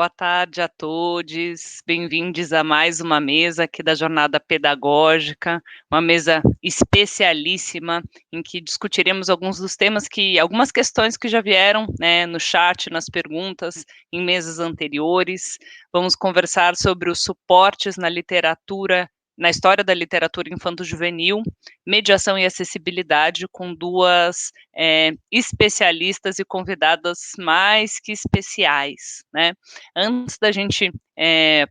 boa tarde a todos. Bem-vindos a mais uma mesa aqui da Jornada Pedagógica, uma mesa especialíssima em que discutiremos algumas questões que já vieram, né, no chat, nas perguntas, em mesas anteriores. Vamos conversar sobre os suportes na literatura, na história da literatura infanto-juvenil, mediação e acessibilidade, com duas especialistas e convidadas mais que especiais, né? Antes da gente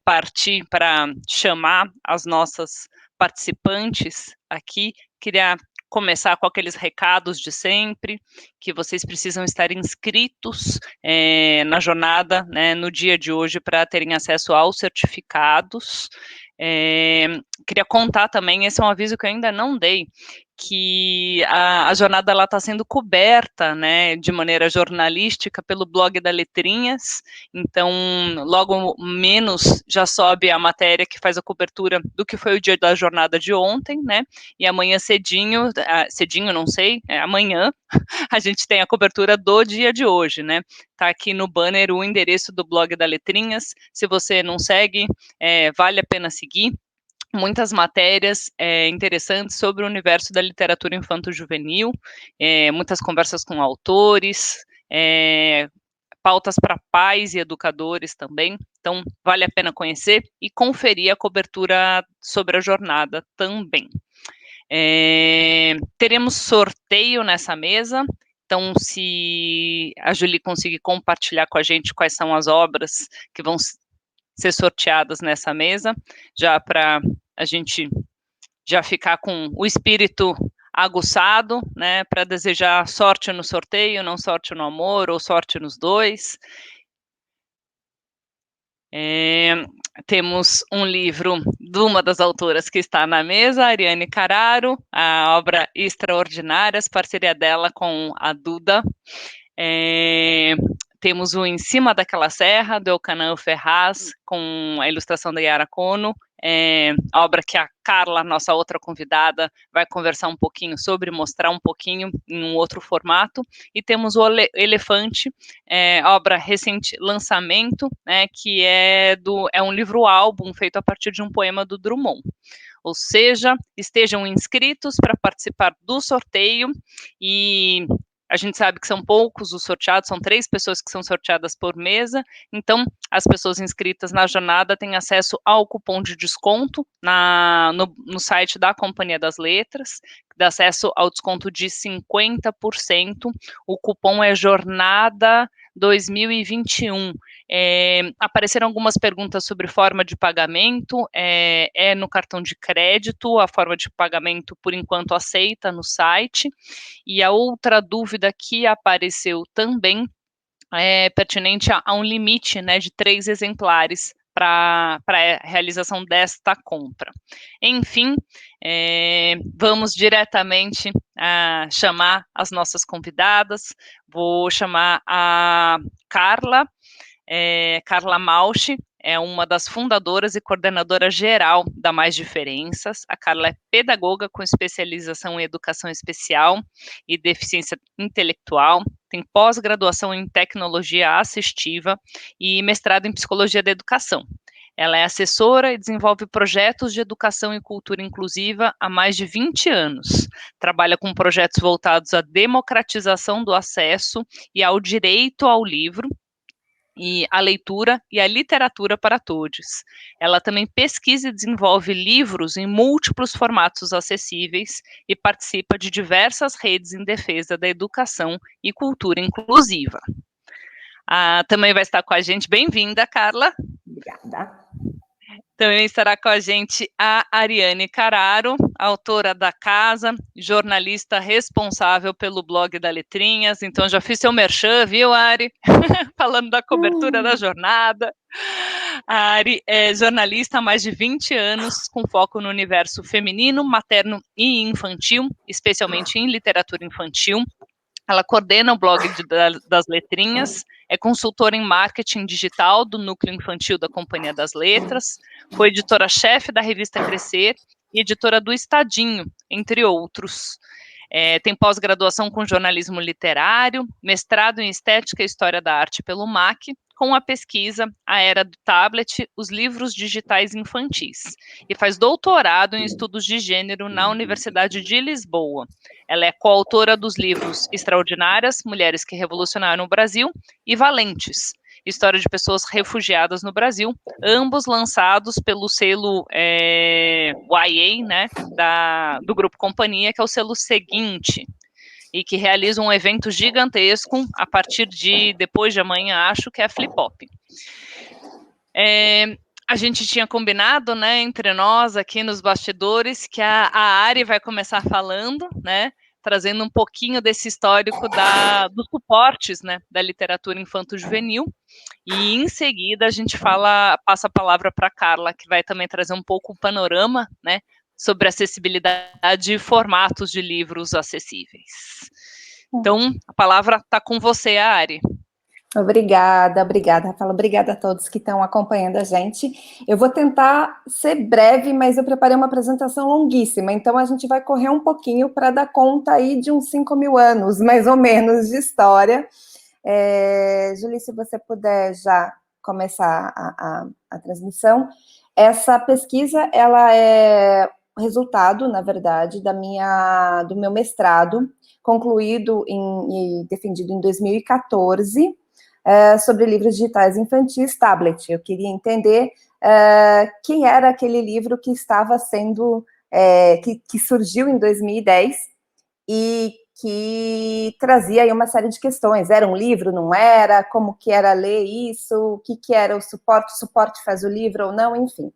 partir para chamar as nossas participantes aqui, queria começar com aqueles recados de sempre, que vocês precisam estar inscritos na jornada, né, no dia de hoje, para terem acesso aos certificados. Queria contar também, esse é um aviso que eu ainda não dei, que a jornada está sendo coberta, né, de maneira jornalística pelo blog da Letrinhas, então logo menos já sobe a matéria que faz a cobertura do que foi o dia da jornada de ontem, né, e amanhã cedinho não sei, amanhã, a gente tem a cobertura do dia de hoje, né, tá aqui no banner o endereço do blog da Letrinhas, se você não segue, vale a pena seguir. Muitas matérias interessantes sobre o universo da literatura infanto-juvenil, muitas conversas com autores, pautas para pais e educadores também, então vale a pena conhecer e conferir a cobertura sobre a jornada também. Teremos sorteio nessa mesa, então se a Julie conseguir compartilhar com a gente quais são as obras que vão ser sorteadas nessa mesa, já para a gente já ficar com o espírito aguçado, né, para desejar sorte no sorteio, não sorte no amor, ou sorte nos dois. Temos um livro de uma das autoras que está na mesa, Ariane Carraro, a obra Extraordinárias, parceria dela com a Duda. Temos o Em Cima daquela Serra, do Elcanã Ferraz, com a ilustração da Yara Kono, a obra que a Carla, nossa outra convidada, vai conversar um pouquinho sobre, mostrar um pouquinho em um outro formato, e temos o Elefante, obra recente lançamento, né, que é um livro-álbum feito a partir de um poema do Drummond. Ou seja, estejam inscritos para participar do sorteio, e a gente sabe que são poucos os sorteados, são 3 pessoas que são sorteadas por mesa, então as pessoas inscritas na jornada têm acesso ao cupom de desconto no site da Companhia das Letras, que dá acesso ao desconto de 50%, o cupom é Jornada 2021. Apareceram algumas perguntas sobre forma de pagamento, no cartão de crédito, a forma de pagamento por enquanto aceita no site, e a outra dúvida que apareceu também é pertinente a um limite, né, de 3 exemplares para a realização desta compra. Enfim, vamos diretamente chamar as nossas convidadas. Vou chamar a Carla Mausch, é uma das fundadoras e coordenadora geral da Mais Diferenças. A Carla é pedagoga com especialização em educação especial e deficiência intelectual, tem pós-graduação em tecnologia assistiva e mestrado em psicologia da educação. Ela é assessora e desenvolve projetos de educação e cultura inclusiva há mais de 20 anos. Trabalha com projetos voltados à democratização do acesso e ao direito ao livro, e a leitura e a literatura para todos. Ela também pesquisa e desenvolve livros em múltiplos formatos acessíveis e participa de diversas redes em defesa da educação e cultura inclusiva. Também vai estar com a gente, bem-vinda, Carla. Obrigada. Também estará com a gente a Ariane Carraro, autora da casa, jornalista responsável pelo blog da Letrinhas. Então, já fiz seu merchan, viu, Ari? Falando da cobertura da jornada. A Ari é jornalista há mais de 20 anos, com foco no universo feminino, materno e infantil, especialmente em literatura infantil. Ela coordena o blog das Letrinhas, é consultora em marketing digital do Núcleo Infantil da Companhia das Letras, foi editora-chefe da revista Crescer e editora do Estadinho, entre outros. Tem pós-graduação com jornalismo literário, mestrado em estética e história da arte pelo MAC, com a pesquisa A Era do Tablet, os livros digitais infantis, e faz doutorado em estudos de gênero na Universidade de Lisboa. Ela é coautora dos livros Extraordinárias, Mulheres que Revolucionaram o Brasil, e Valentes, História de Pessoas Refugiadas no Brasil, ambos lançados pelo selo YA, né, do Grupo Companhia, que é o selo seguinte, e que realiza um evento gigantesco a partir de depois de amanhã, acho que é a Flip Hop. A gente tinha combinado, né, entre nós aqui nos bastidores, que a Ari vai começar falando, né, trazendo um pouquinho desse histórico dos suportes, né, da literatura infanto-juvenil, e em seguida a gente passa a palavra para a Carla, que vai também trazer um pouco o panorama, né, sobre acessibilidade e formatos de livros acessíveis. Então, a palavra está com você, Ari. Obrigada, Rafaela. Obrigada a todos que estão acompanhando a gente. Eu vou tentar ser breve, mas eu preparei uma apresentação longuíssima, então a gente vai correr um pouquinho para dar conta aí de uns 5.000 anos, mais ou menos, de história. Julie, se você puder já começar a transmissão. Essa pesquisa, ela é resultado, na verdade, do meu mestrado, concluído e defendido em 2014, sobre livros digitais infantis, tablet. Eu queria entender quem era aquele livro que estava sendo, que surgiu em 2010 e que trazia aí uma série de questões. Era um livro, não era? Como que era ler isso? O que era o suporte? O suporte faz o livro ou não? Enfim.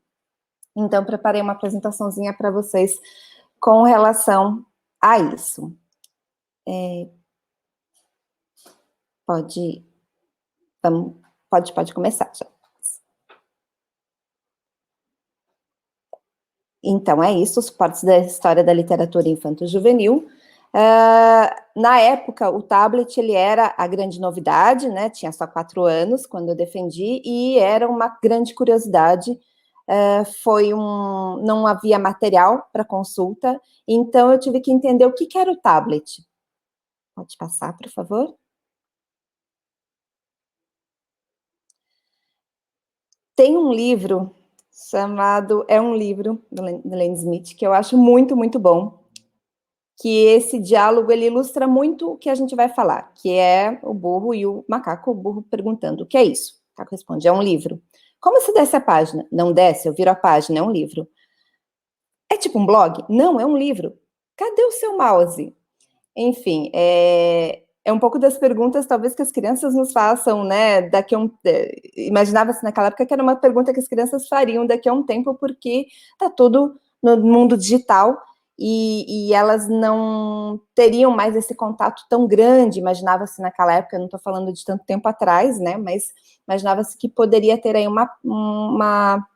Então, preparei uma apresentaçãozinha para vocês com relação a isso. Pode começar já. Então, é isso, os suportes da história da literatura infanto-juvenil. Na época, o tablet, ele era a grande novidade, né? Tinha só 4 anos quando eu defendi, e era uma grande curiosidade. Não havia material para consulta, então eu tive que entender o que era o tablet. Pode passar, por favor? Tem um livro um livro do Lane Smith, que eu acho muito, muito bom, que esse diálogo, ele ilustra muito o que a gente vai falar, que é o burro e o macaco, o burro perguntando, o que é isso? O macaco responde, é um livro. Como se desce a página? Não desce, eu viro a página, é um livro. É tipo um blog? Não, é um livro. Cadê o seu mouse? Enfim, é um pouco das perguntas, talvez, que as crianças nos façam, né, imaginava-se naquela época que era uma pergunta que as crianças fariam daqui a um tempo, porque está tudo no mundo digital, e elas não teriam mais esse contato tão grande, imaginava-se naquela época, eu não estou falando de tanto tempo atrás, né, mas imaginava-se que poderia ter aí uma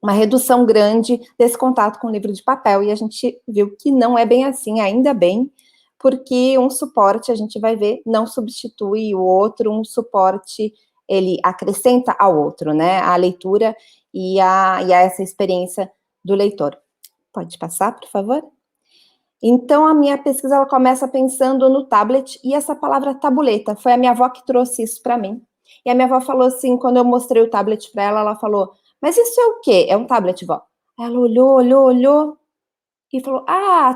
redução grande desse contato com o livro de papel, e a gente viu que não é bem assim, ainda bem, porque um suporte, a gente vai ver, não substitui o outro, um suporte, ele acrescenta ao outro, né, a leitura e a essa experiência do leitor. Pode passar, por favor? Então, a minha pesquisa, ela começa pensando no tablet, e essa palavra tabuleta, foi a minha avó que trouxe isso para mim, e a minha avó falou assim, quando eu mostrei o tablet para ela, ela falou, mas isso é o quê? É um tablet, vó? Ela olhou, e falou,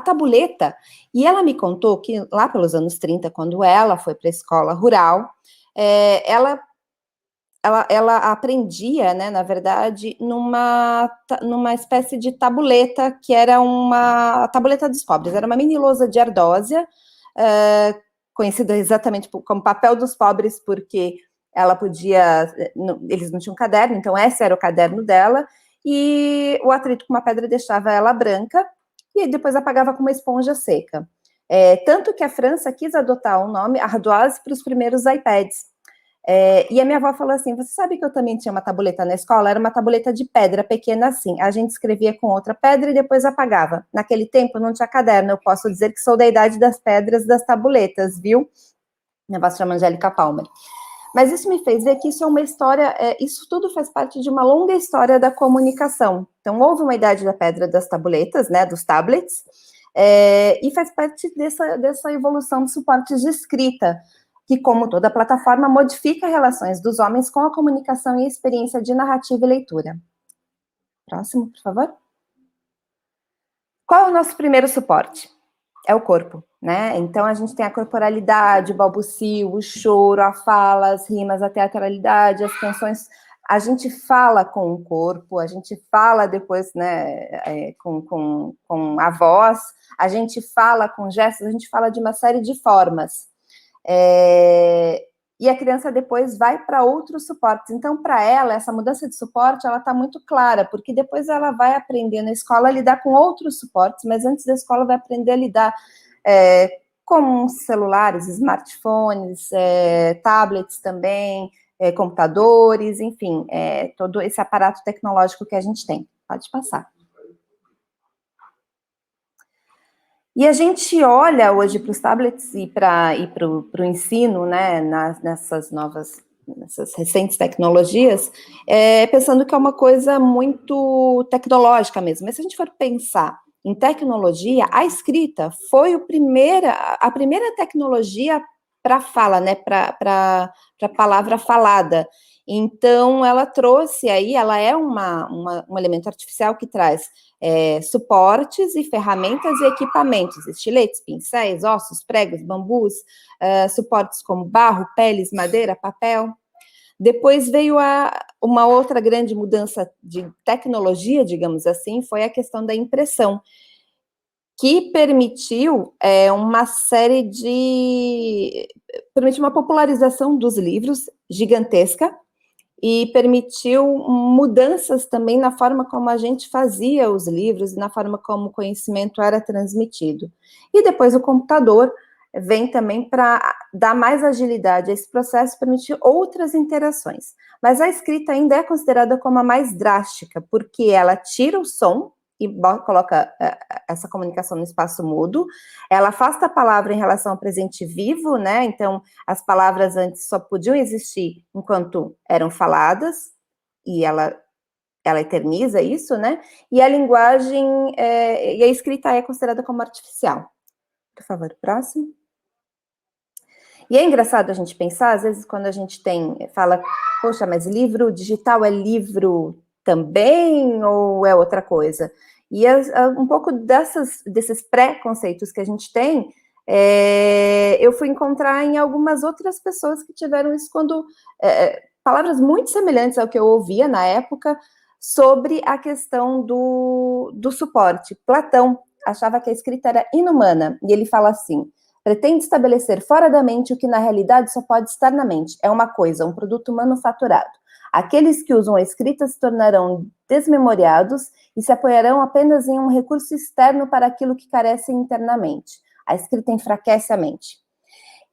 tabuleta. E ela me contou que lá pelos anos 30, quando ela foi para a escola rural, ela aprendia, né, na verdade, numa espécie de tabuleta, que era a tabuleta dos pobres, era uma mini lousa de ardósia, conhecida exatamente como papel dos pobres, porque ela eles não tinham caderno, então esse era o caderno dela, e o atrito com uma pedra deixava ela branca, e depois apagava com uma esponja seca. Tanto que a França quis adotar o nome ardoise para os primeiros iPads. E a minha avó falou assim, você sabe que eu também tinha uma tabuleta na escola? Era uma tabuleta de pedra, pequena assim. A gente escrevia com outra pedra e depois apagava. Naquele tempo não tinha caderno, eu posso dizer que sou da idade das pedras das tabuletas, viu? Minha avó se chama Angélica Palmer. Mas isso me fez ver que isso é uma história, isso tudo faz parte de uma longa história da comunicação. Então, houve uma idade da pedra das tabuletas, né, dos tablets, E faz parte dessa evolução dos suportes de escrita, que, como toda plataforma, modifica relações dos homens com a comunicação e a experiência de narrativa e leitura. Próximo, por favor. Qual é o nosso primeiro suporte? É o corpo, né? Então, a gente tem a corporalidade, o balbucio, o choro, a fala, as rimas, a teatralidade, as canções. A gente fala com o corpo, a gente fala depois, né, com a voz, a gente fala com gestos, a gente fala de uma série de formas. E a criança depois vai para outros suportes. Então, para ela, essa mudança de suporte, ela está muito clara, porque depois ela vai aprender na escola a lidar com outros suportes, mas antes da escola vai aprender a lidar com celulares, smartphones, tablets também, computadores, enfim, todo esse aparato tecnológico que a gente tem. Pode passar. E a gente olha hoje para os tablets e para o ensino, né, nessas recentes tecnologias, pensando que é uma coisa muito tecnológica mesmo. Mas se a gente for pensar em tecnologia, a escrita foi a primeira tecnologia para fala, né, para a palavra falada. Então, ela trouxe aí, ela é um elemento artificial que traz suportes e ferramentas e equipamentos, estiletes, pincéis, ossos, pregos, bambus, suportes como barro, peles, madeira, papel. Depois veio uma outra grande mudança de tecnologia, digamos assim, foi a questão da impressão, que permitiu uma série permitiu uma popularização dos livros gigantesca, e permitiu mudanças também na forma como a gente fazia os livros e na forma como o conhecimento era transmitido. E depois o computador vem também para dar mais agilidade a esse processo, permitir outras interações. Mas a escrita ainda é considerada como a mais drástica, porque ela tira o som e coloca essa comunicação no espaço mudo, ela afasta a palavra em relação ao presente vivo, né? Então, as palavras antes só podiam existir enquanto eram faladas, e ela eterniza isso, né? E a linguagem, e a escrita é considerada como artificial. Por favor, próximo. E é engraçado a gente pensar, às vezes, quando a gente fala, poxa, mas livro digital é livro também ou é outra coisa? E um pouco desses preconceitos que a gente tem, eu fui encontrar em algumas outras pessoas que tiveram isso quando palavras muito semelhantes ao que eu ouvia na época sobre a questão do suporte. Platão achava que a escrita era inumana, e ele fala assim: pretende estabelecer fora da mente o que na realidade só pode estar na mente. É uma coisa, um produto manufaturado. Aqueles que usam a escrita se tornarão desmemoriados e se apoiarão apenas em um recurso externo para aquilo que carecem internamente. A escrita enfraquece a mente.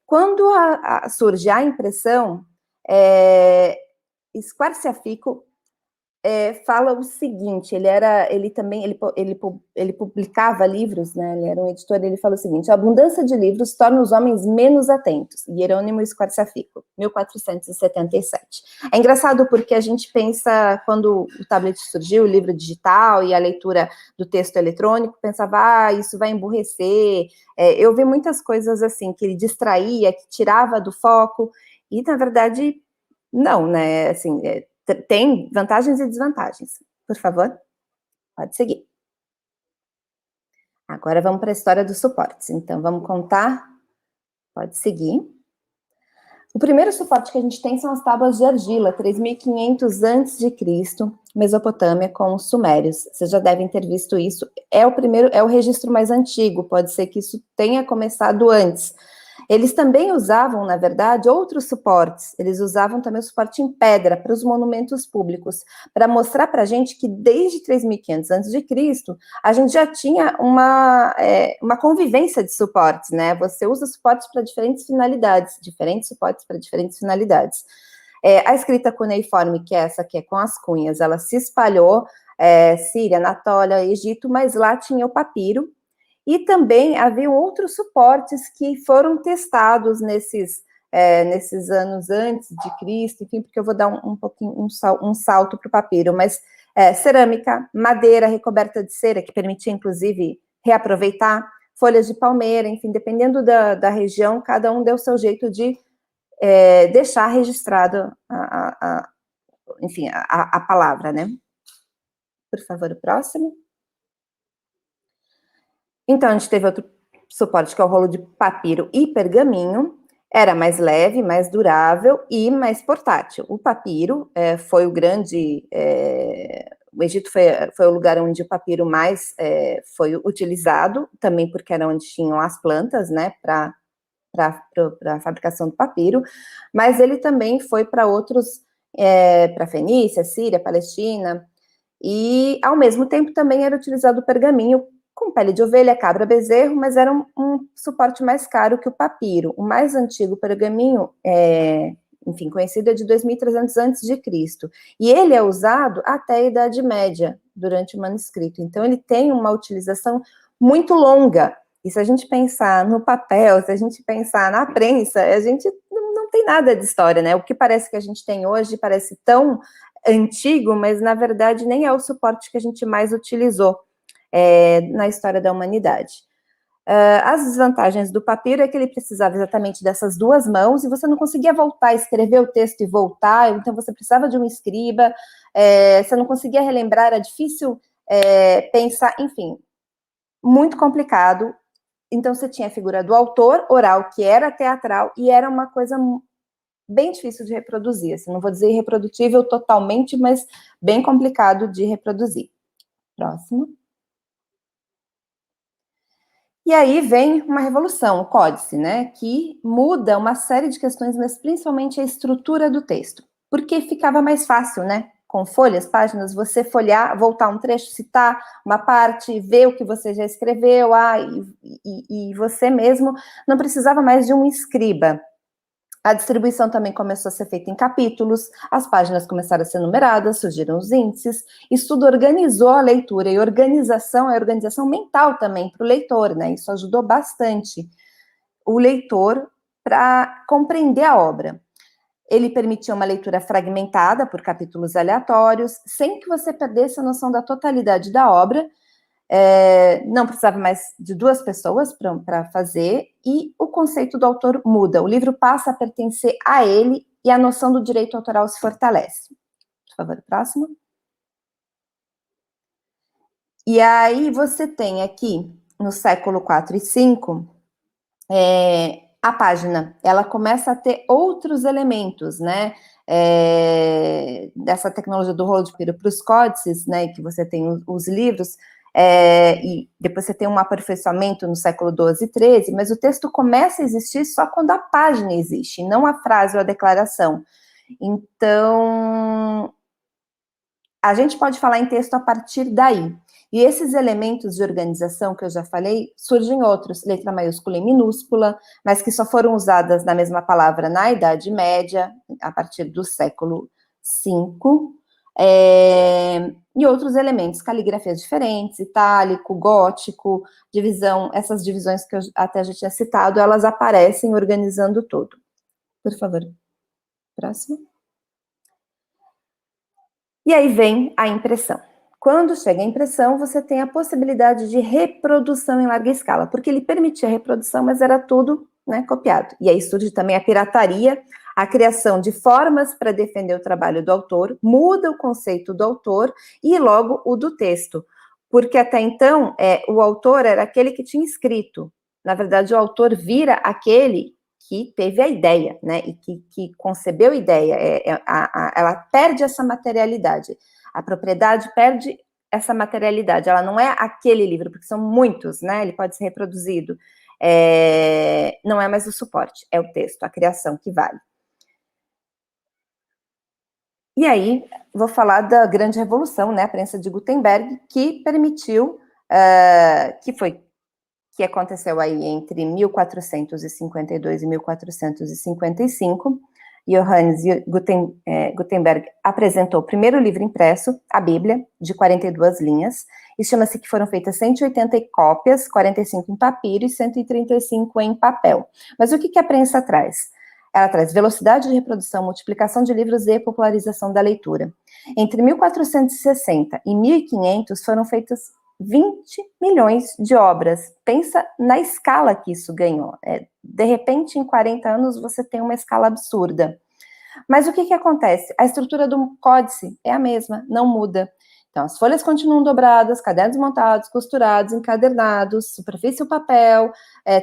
Quando surge a impressão, Squarciafico fala o seguinte, ele publicava livros, né, ele era um editor, ele fala o seguinte: a abundância de livros torna os homens menos atentos. Hierônimo Squarciafico, 1477. É engraçado porque a gente pensa, quando o tablet surgiu, o livro digital e a leitura do texto eletrônico, pensava, isso vai emburrecer. Eu vi muitas coisas assim, que ele distraía, que tirava do foco, e na verdade, não, né, assim, tem vantagens e desvantagens. Por favor, pode seguir. Agora vamos para a história dos suportes. Então, vamos contar. Pode seguir. O primeiro suporte que a gente tem são as tábuas de argila, 3.500 a.C., Mesopotâmia, com os sumérios. Vocês já devem ter visto isso. É o registro mais antigo, pode ser que isso tenha começado antes. Eles também usavam, na verdade, outros suportes. Eles usavam também o suporte em pedra para os monumentos públicos, para mostrar para a gente que desde 3.500 a.C., a gente já tinha uma convivência de suportes, né? Você usa suportes para diferentes finalidades, diferentes suportes para diferentes finalidades. A escrita cuneiforme, que é essa aqui, com as cunhas, ela se espalhou, Síria, Anatólia, Egito, mas lá tinha o papiro. E também haviam outros suportes que foram testados nesses anos antes de Cristo, enfim, porque eu vou dar um salto para o papiro, mas cerâmica, madeira recoberta de cera, que permitia, inclusive, reaproveitar, folhas de palmeira, enfim, dependendo da região, cada um deu o seu jeito de deixar registrado enfim, a palavra, né? Por favor, o próximo. Então, a gente teve outro suporte, que é o rolo de papiro e pergaminho. Era mais leve, mais durável e mais portátil. O papiro foi o grande... o Egito foi o lugar onde o papiro mais foi utilizado, também porque era onde tinham as plantas, né, para a fabricação do papiro, mas ele também foi para outros, para Fenícia, Síria, Palestina, e ao mesmo tempo também era utilizado o pergaminho com pele de ovelha, cabra, bezerro, mas era um suporte mais caro que o papiro. O mais antigo pergaminho, enfim, conhecido, é de 2300 a.C., e ele é usado até a Idade Média, durante o manuscrito. Então, ele tem uma utilização muito longa. E se a gente pensar no papel, se a gente pensar na prensa, a gente não tem nada de história, né? O que parece que a gente tem hoje parece tão antigo, mas na verdade nem é o suporte que a gente mais utilizou na história da humanidade. As desvantagens do papiro é que ele precisava exatamente dessas duas mãos, e você não conseguia voltar, escrever o texto e voltar, então você precisava de um escriba, você não conseguia relembrar, era difícil pensar, enfim, muito complicado. Então você tinha a figura do autor oral, que era teatral, e era uma coisa bem difícil de reproduzir, assim, não vou dizer irreprodutível totalmente, mas bem complicado de reproduzir. Próximo. E aí vem uma revolução, o códice, né, que muda uma série de questões, mas principalmente a estrutura do texto, porque ficava mais fácil, né, com folhas, páginas, você folhear, voltar um trecho, citar uma parte, ver o que você já escreveu, e você mesmo não precisava mais de um escriba. A distribuição também começou a ser feita em capítulos, as páginas começaram a ser numeradas, surgiram os índices, isso tudo organizou a leitura, e organização é organização mental também para o leitor, né? Isso ajudou bastante o leitor para compreender a obra. Ele permitia uma leitura fragmentada por capítulos aleatórios, sem que você perdesse a noção da totalidade da obra. Não precisava mais de duas pessoas para fazer, e o conceito do autor muda, o livro passa a pertencer a ele, e a noção do direito autoral se fortalece. Por favor, próximo. E aí você tem aqui, no século 4 e 5, a página, ela começa a ter outros elementos, né, dessa tecnologia do rolo de papiro para os códices, né, que você tem os livros, e depois você tem um aperfeiçoamento no século 12 e 13, mas o texto começa a existir só quando a página existe, não a frase ou a declaração. Então, a gente pode falar em texto a partir daí. E esses elementos de organização que eu já falei, surgem outros, letra maiúscula e minúscula, mas que só foram usadas na mesma palavra na Idade Média, a partir do século V, e outros elementos, caligrafias diferentes, itálico, gótico, divisão, essas divisões que eu até já tinha citado, elas aparecem organizando tudo. Por favor, próximo. E aí vem a impressão. Quando chega a impressão, você tem a possibilidade de reprodução em larga escala, porque ele permitia a reprodução, mas era tudo, né, copiado. E aí surge também a pirataria, a criação de formas para defender o trabalho do autor, muda o conceito do autor e logo o do texto, porque até então o autor era aquele que tinha escrito. Na verdade, o autor vira aquele que teve a ideia, né, e que concebeu a ideia, ela perde essa materialidade, a propriedade perde essa materialidade, ela não é aquele livro, porque são muitos, né, ele pode ser reproduzido, não é mais o suporte, é o texto, a criação que vale. E aí, vou falar da grande revolução, né, a prensa de Gutenberg, que permitiu, que aconteceu aí entre 1452 e 1455, Johannes Gutenberg apresentou o primeiro livro impresso, a Bíblia, de 42 linhas, e chama-se que foram feitas 180 cópias, 45 em papiro e 135 em papel. Mas o que a prensa traz? Ela traz velocidade de reprodução, multiplicação de livros e popularização da leitura. Entre 1460 e 1500 foram feitas 20 milhões de obras. Pensa na escala que isso ganhou. De repente, em 40 anos, você tem uma escala absurda. Mas o que acontece? A estrutura do códice é a mesma, não muda. Então, as folhas continuam dobradas, cadernos montados, costurados, encadernados, superfície e papel,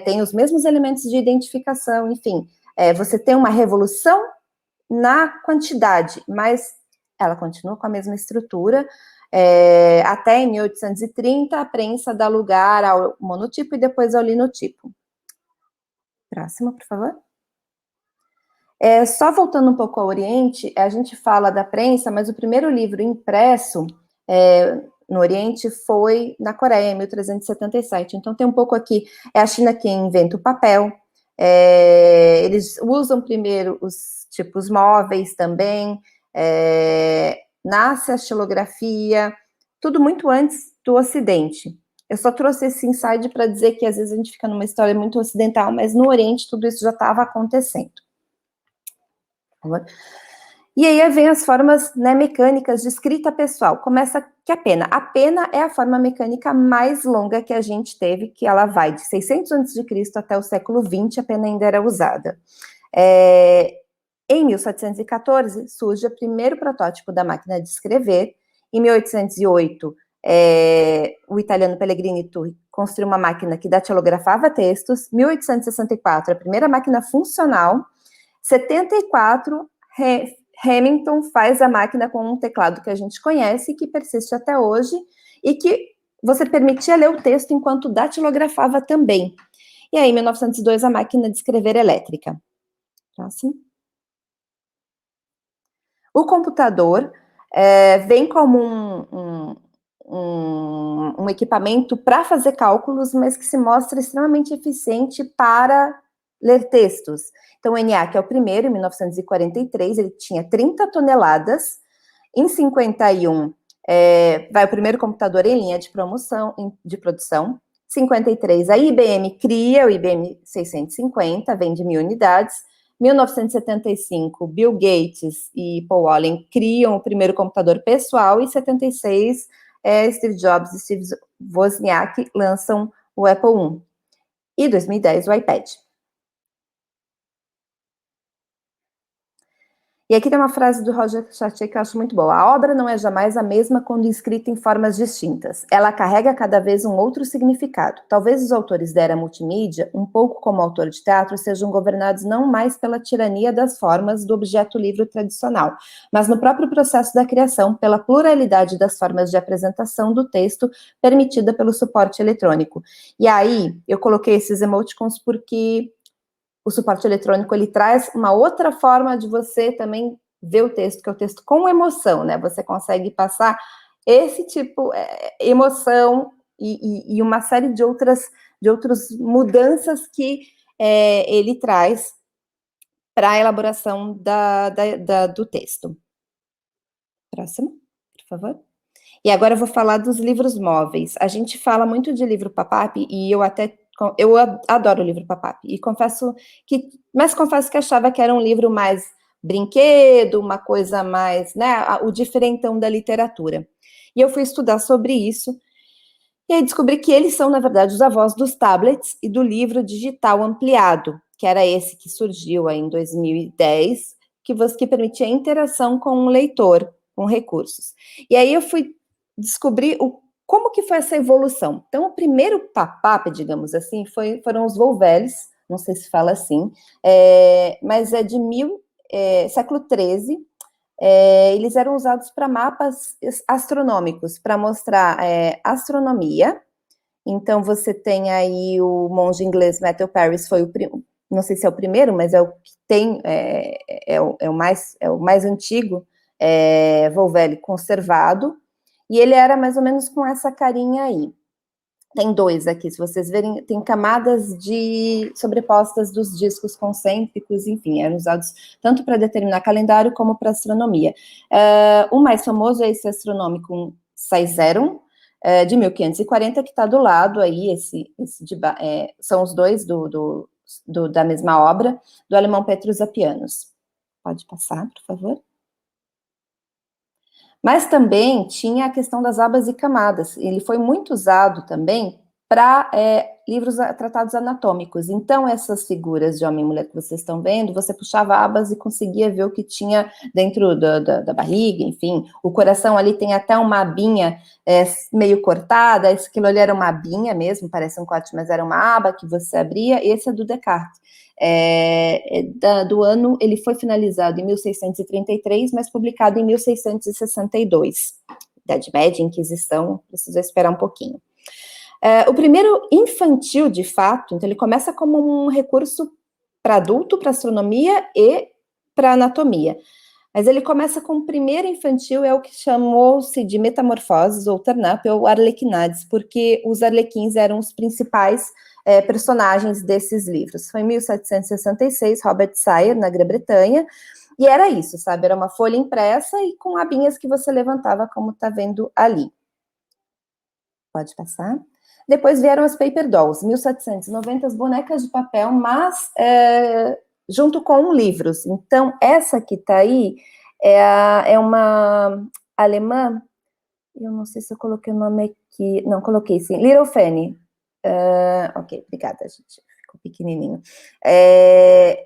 tem os mesmos elementos de identificação, enfim. Você tem uma revolução na quantidade, mas ela continua com a mesma estrutura. Até em 1830, a prensa dá lugar ao monotipo e depois ao linotipo. Próximo, por favor. Só voltando um pouco ao Oriente, a gente fala da prensa, mas o primeiro livro impresso no Oriente foi na Coreia, em 1377. Então tem um pouco aqui, é a China quem inventa o papel, eles usam primeiro os tipos móveis também, nasce a xilografia, tudo muito antes do Ocidente. Eu só trouxe esse insight para dizer que às vezes a gente fica numa história muito ocidental, mas no Oriente tudo isso já estava acontecendo. E aí vem as formas, né, mecânicas de escrita pessoal. Começa que a pena. A pena é a forma mecânica mais longa que a gente teve, que ela vai de 600 a.C. até o século XX, a pena ainda era usada. Em 1714, surge o primeiro protótipo da máquina de escrever. Em 1808, o italiano Pellegrini Turri construiu uma máquina que datilografava textos. 1864, a primeira máquina funcional. 74, Hamilton faz a máquina com um teclado que a gente conhece, que persiste até hoje, e que você permitia ler o texto enquanto datilografava também. E aí, em 1902, a máquina de escrever elétrica. Próximo. O computador vem como um equipamento para fazer cálculos, mas que se mostra extremamente eficiente para ler textos. Então, o ENIAC é o primeiro, em 1943, ele tinha 30 toneladas. Em 51, vai o primeiro computador em linha de produção. 53, a IBM cria o IBM 650, vende 1.000 unidades. 1975, Bill Gates e Paul Allen criam o primeiro computador pessoal, e 76, Steve Jobs e Steve Wozniak lançam o Apple I. E 2010, o iPad. E aqui tem uma frase do Roger Chartier que eu acho muito boa. A obra não é jamais a mesma quando escrita em formas distintas. Ela carrega cada vez um outro significado. Talvez os autores da era multimídia, um pouco como autor de teatro, sejam governados não mais pela tirania das formas do objeto livro tradicional, mas no próprio processo da criação, pela pluralidade das formas de apresentação do texto permitida pelo suporte eletrônico. E aí, eu coloquei esses emoticons porque o suporte eletrônico, ele traz uma outra forma de você também ver o texto, que é o texto com emoção, né? Você consegue passar esse tipo de emoção e uma série de outras mudanças que ele traz para a elaboração do texto. Próximo, por favor. E agora eu vou falar dos livros móveis. A gente fala muito de livro pop-up e eu adoro o livro pop-up, confesso que achava que era um livro mais brinquedo, uma coisa mais, né, o diferentão da literatura. E eu fui estudar sobre isso, e aí descobri que eles são, na verdade, os avós dos tablets e do livro digital ampliado, que era esse que surgiu aí em 2010, que permitia a interação com o leitor, com recursos. E aí eu fui descobrir como que foi essa evolução. Então, o primeiro pop-up, digamos assim, foram os Volvels, não sei se fala assim, mas é de século XIII. Eles eram usados para mapas astronômicos, para mostrar astronomia. Então, você tem aí o monge inglês Matthew Paris, não sei se é o primeiro, mas é o que tem, o mais antigo, Volvel conservado, e ele era mais ou menos com essa carinha aí. Tem dois aqui, se vocês verem, tem camadas sobrepostas dos discos concêntricos, enfim, eram usados tanto para determinar calendário como para astronomia. O mais famoso é esse astronômico Caesarum, de 1540, que está do lado aí, são os dois da mesma obra, do alemão Petrus Apianus. Pode passar, por favor. Mas também tinha a questão das abas e camadas. Ele foi muito usado também para livros tratados anatômicos. Então, essas figuras de homem e mulher que vocês estão vendo, você puxava abas e conseguia ver o que tinha dentro da barriga, enfim. O coração ali tem até uma abinha meio cortada, aquilo ali era uma abinha mesmo, parece um corte, mas era uma aba que você abria. Esse é do Descartes. Do ano, ele foi finalizado em 1633, mas publicado em 1662. Idade Média, Inquisição, precisou esperar um pouquinho. O primeiro infantil, de fato, então ele começa como um recurso para adulto, para astronomia e para anatomia. Mas ele começa com o primeiro infantil, é o que chamou-se de Metamorfoses, ou Turn-Up, ou Arlequinades, porque os arlequins eram os principais personagens desses livros. Foi em 1766, Robert Sire, na Grã-Bretanha, e era isso, sabe? Era uma folha impressa e com abinhas que você levantava, como está vendo ali. Pode passar. Depois vieram as Paper Dolls, 1790, as bonecas de papel, mas junto com livros. Então, essa que está aí é uma alemã, eu não sei se eu coloquei o nome aqui, não, coloquei sim, Little Fanny. Ok, obrigada, gente, ficou pequenininho.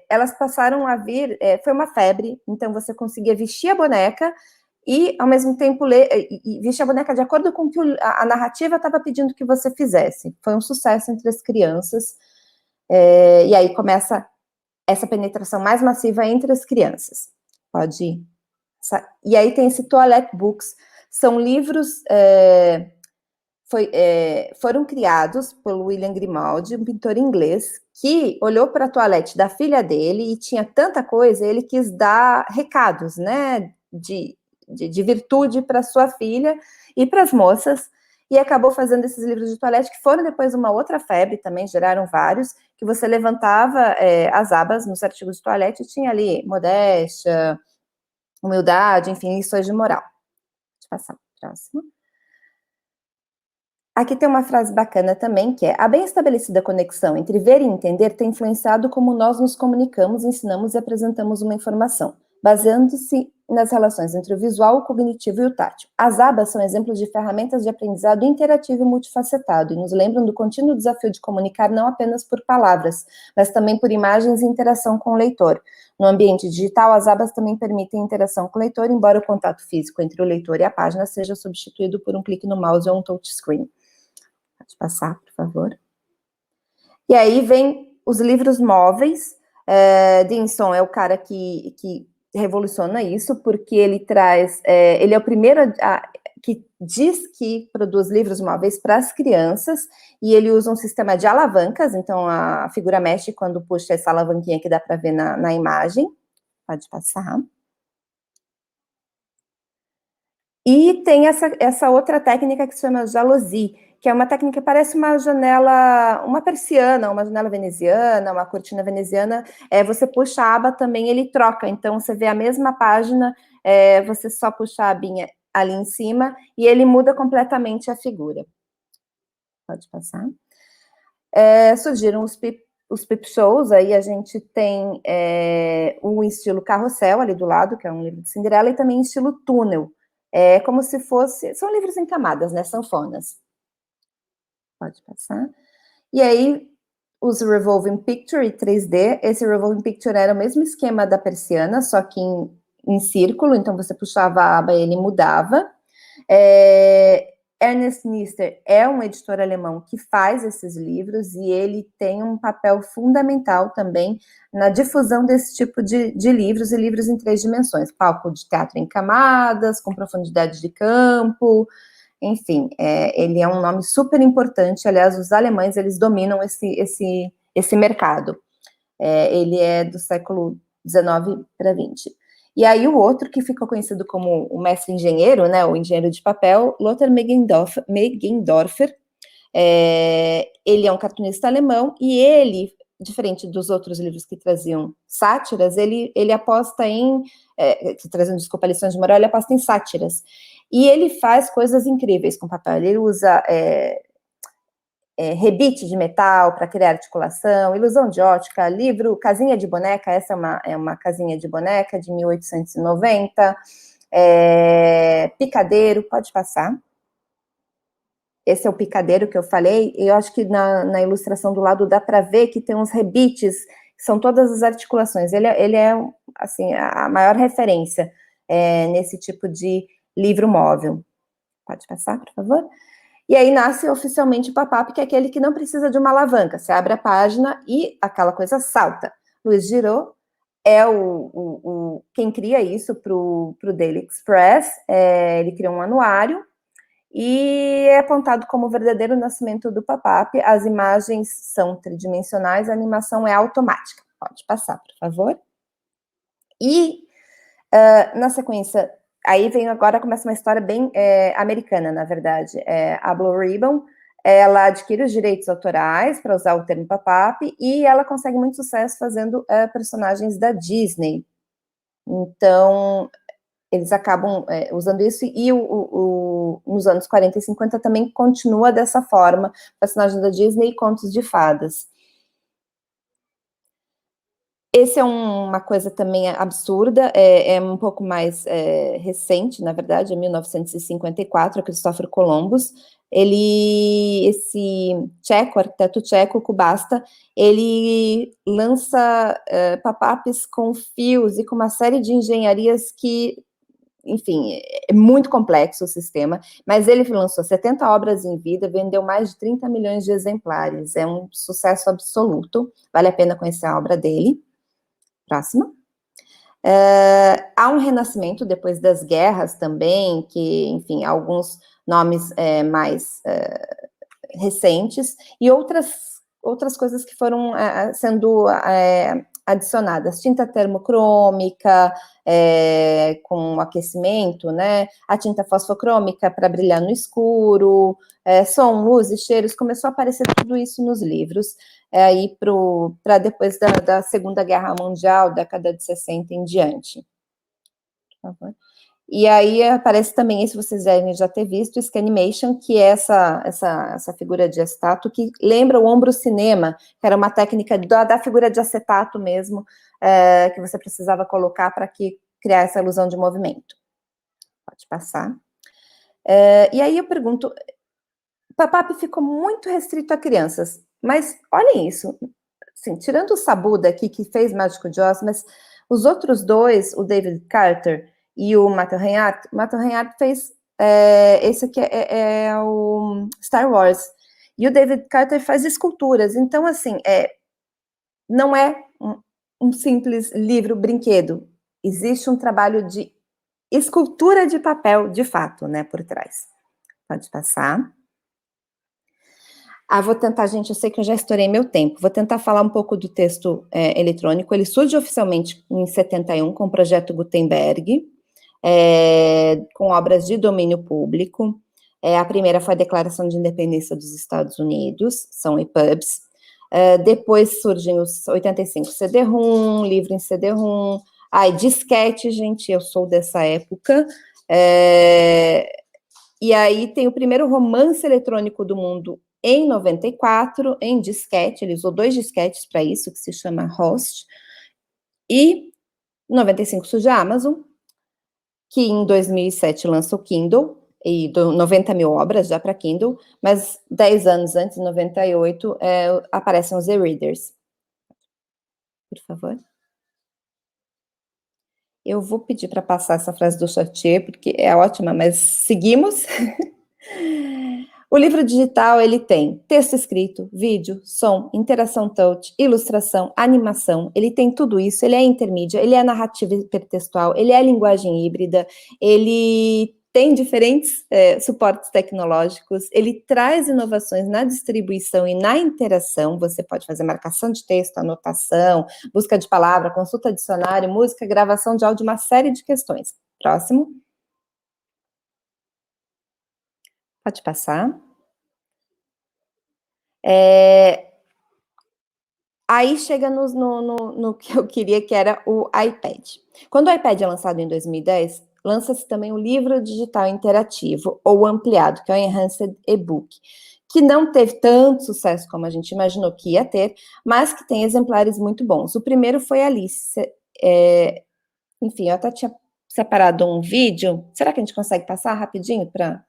Elas passaram a vir, foi uma febre, então você conseguia vestir a boneca e, ao mesmo tempo, ler e vestir a boneca de acordo com o que a narrativa estava pedindo que você fizesse. Foi um sucesso entre as crianças, e aí começa essa penetração mais massiva entre as crianças. Pode ir. E aí tem esse Toilette Books, são livros... foram criados pelo William Grimaldi, um pintor inglês, que olhou para a toalete da filha dele e tinha tanta coisa, ele quis dar recados, né, de virtude para sua filha e para as moças, e acabou fazendo esses livros de toalete, que foram depois uma outra febre, também geraram vários, que você levantava as abas nos artigos de toalete e tinha ali modéstia, humildade, enfim, lições de moral. Deixa eu passar para o próximo. Aqui tem uma frase bacana também, que é: a bem estabelecida conexão entre ver e entender tem influenciado como nós nos comunicamos, ensinamos e apresentamos uma informação, baseando-se nas relações entre o visual, o cognitivo e o tátil. As abas são exemplos de ferramentas de aprendizado interativo e multifacetado, e nos lembram do contínuo desafio de comunicar não apenas por palavras, mas também por imagens e interação com o leitor. No ambiente digital, as abas também permitem interação com o leitor, embora o contato físico entre o leitor e a página seja substituído por um clique no mouse ou um touchscreen. Pode passar, por favor. E aí vem os livros móveis. Dinson é o cara que revoluciona isso, porque ele traz... ele é o primeiro que diz que produz livros móveis para as crianças, e ele usa um sistema de alavancas, então a figura mexe quando puxa essa alavanquinha que dá para ver na imagem. Pode passar. E tem essa outra técnica que se chama jalousie, que é uma técnica que parece uma janela, uma persiana, uma janela veneziana, uma cortina veneziana. Você puxa a aba também, ele troca. Então, você vê a mesma página, você só puxa a abinha ali em cima, e ele muda completamente a figura. Pode passar. Surgiram os peep shows, aí a gente tem o estilo carrossel ali do lado, que é um livro de Cinderela, e também estilo túnel. Como se fosse... São livros em camadas, né? Sanfonas. Pode passar. E aí, os Revolving Picture e 3D. Esse Revolving Picture era o mesmo esquema da persiana, só que em círculo, então você puxava a aba e ele mudava. Ernest Nister é um editor alemão que faz esses livros, e ele tem um papel fundamental também na difusão desse tipo de livros, e livros em 3 dimensões, palco de teatro em camadas, com profundidade de campo, enfim, ele é um nome super importante. Aliás, os alemães, eles dominam esse mercado. Ele é do século XIX para XX. E aí o outro que ficou conhecido como o mestre engenheiro, né, o engenheiro de papel, Lothar Meggendorfer. Ele é um cartunista alemão, e ele, diferente dos outros livros que traziam sátiras, ele aposta que traziam, desculpa, lições de moral, ele aposta em sátiras. E ele faz coisas incríveis com papel. Ele usa rebite de metal para criar articulação, ilusão de ótica, livro Casinha de Boneca, essa é uma casinha de boneca de 1890, Picadeiro, pode passar. Esse é o picadeiro que eu falei, e eu acho que na ilustração do lado dá para ver que tem uns rebites, são todas as articulações. Ele é assim, a maior referência nesse tipo de livro móvel. Pode passar, por favor? E aí nasce oficialmente o pop-up, que é aquele que não precisa de uma alavanca. Você abre a página e aquela coisa salta. Luiz Giraud é quem cria isso para o Daily Express. Ele criou um anuário e é apontado como o verdadeiro nascimento do pop-up. As imagens são tridimensionais, a animação é automática. Pode passar, por favor. E, na sequência, aí agora começa uma história bem americana, na verdade. A Blue Ribbon, ela adquire os direitos autorais, para usar o termo pop-up, e ela consegue muito sucesso fazendo personagens da Disney. Então, eles acabam usando isso, e nos anos 40 e 50 também continua dessa forma, personagens da Disney e contos de fadas. Esse é uma coisa também absurda, é um pouco mais recente, na verdade, é 1954, Cristóforo Columbus. Esse arquiteto tcheco, Kubasta, ele lança pop-ups com fios e com uma série de engenharias que, enfim, é muito complexo o sistema, mas ele lançou 70 obras em vida, vendeu mais de 30 milhões de exemplares, é um sucesso absoluto, vale a pena conhecer a obra dele. Próxima. Há um renascimento depois das guerras também, que, enfim, alguns nomes mais recentes, e outras coisas que foram sendo adicionadas. Tinta termocrômica, com aquecimento, né? A tinta fosfocrômica para brilhar no escuro, som, luzes, cheiros, começou a aparecer tudo isso nos livros, aí para depois da Segunda Guerra Mundial, década de 60 em diante. Por favor. E aí aparece também, se vocês devem já ter visto, o Scanimation, que é essa figura de acetato, que lembra o ombro cinema, que era uma técnica da figura de acetato mesmo, que você precisava colocar para criar essa ilusão de movimento. Pode passar. E aí eu pergunto, o pop-up ficou muito restrito a crianças, mas olhem isso, assim, tirando o Sabu daqui, que fez Mágico de Oz, mas os outros dois, o David Carter e o Matt Reinhardt fez, esse aqui é o Star Wars, e o David Carter faz esculturas, então, assim, não é um simples livro-brinquedo, existe um trabalho de escultura de papel, de fato, né, por trás. Pode passar. Vou tentar, gente, eu sei que eu já estourei meu tempo, vou tentar falar um pouco do texto eletrônico. Ele surge oficialmente em 71 com o projeto Gutenberg, com obras de domínio público. A primeira foi a Declaração de Independência dos Estados Unidos, são EPUBs. Depois surgem os 85 CD-ROM, livro em CD-ROM, disquete, gente, eu sou dessa época. E aí tem o primeiro romance eletrônico do mundo em 94, em disquete, ele usou 2 disquetes para isso, que se chama Host, e em 95 surge a Amazon, que em 2007 lança o Kindle, e 90 mil obras já para Kindle, mas 10 anos antes, em 98, aparecem os e-readers. Por favor. Eu vou pedir para passar essa frase do Chartier, porque é ótima, mas seguimos. O livro digital, ele tem texto escrito, vídeo, som, interação touch, ilustração, animação, ele tem tudo isso, ele é intermídia, ele é narrativa hipertextual, ele é linguagem híbrida, ele tem diferentes suportes tecnológicos, ele traz inovações na distribuição e na interação, você pode fazer marcação de texto, anotação, busca de palavra, consulta dicionário, música, gravação de áudio, uma série de questões. Próximo. Pode passar. Aí chega no que eu queria, que era o iPad. Quando o iPad é lançado em 2010, lança-se também o livro digital interativo, ou ampliado, que é o Enhanced E-Book, que não teve tanto sucesso como a gente imaginou que ia ter, mas que tem exemplares muito bons. O primeiro foi Alice. Enfim, eu até tinha separado um vídeo. Será que a gente consegue passar rapidinho para...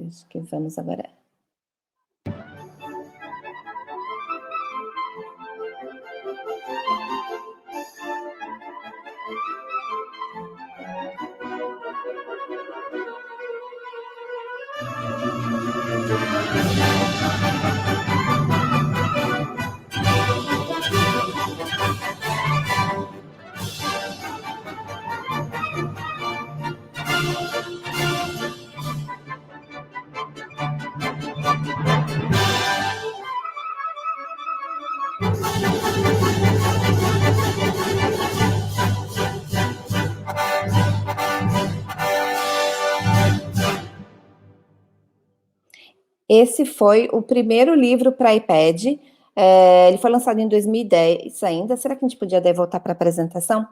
Acho que vamos agora. Esse foi o primeiro livro para iPad. Ele foi lançado em 2010 ainda. Será que a gente podia voltar para a apresentação?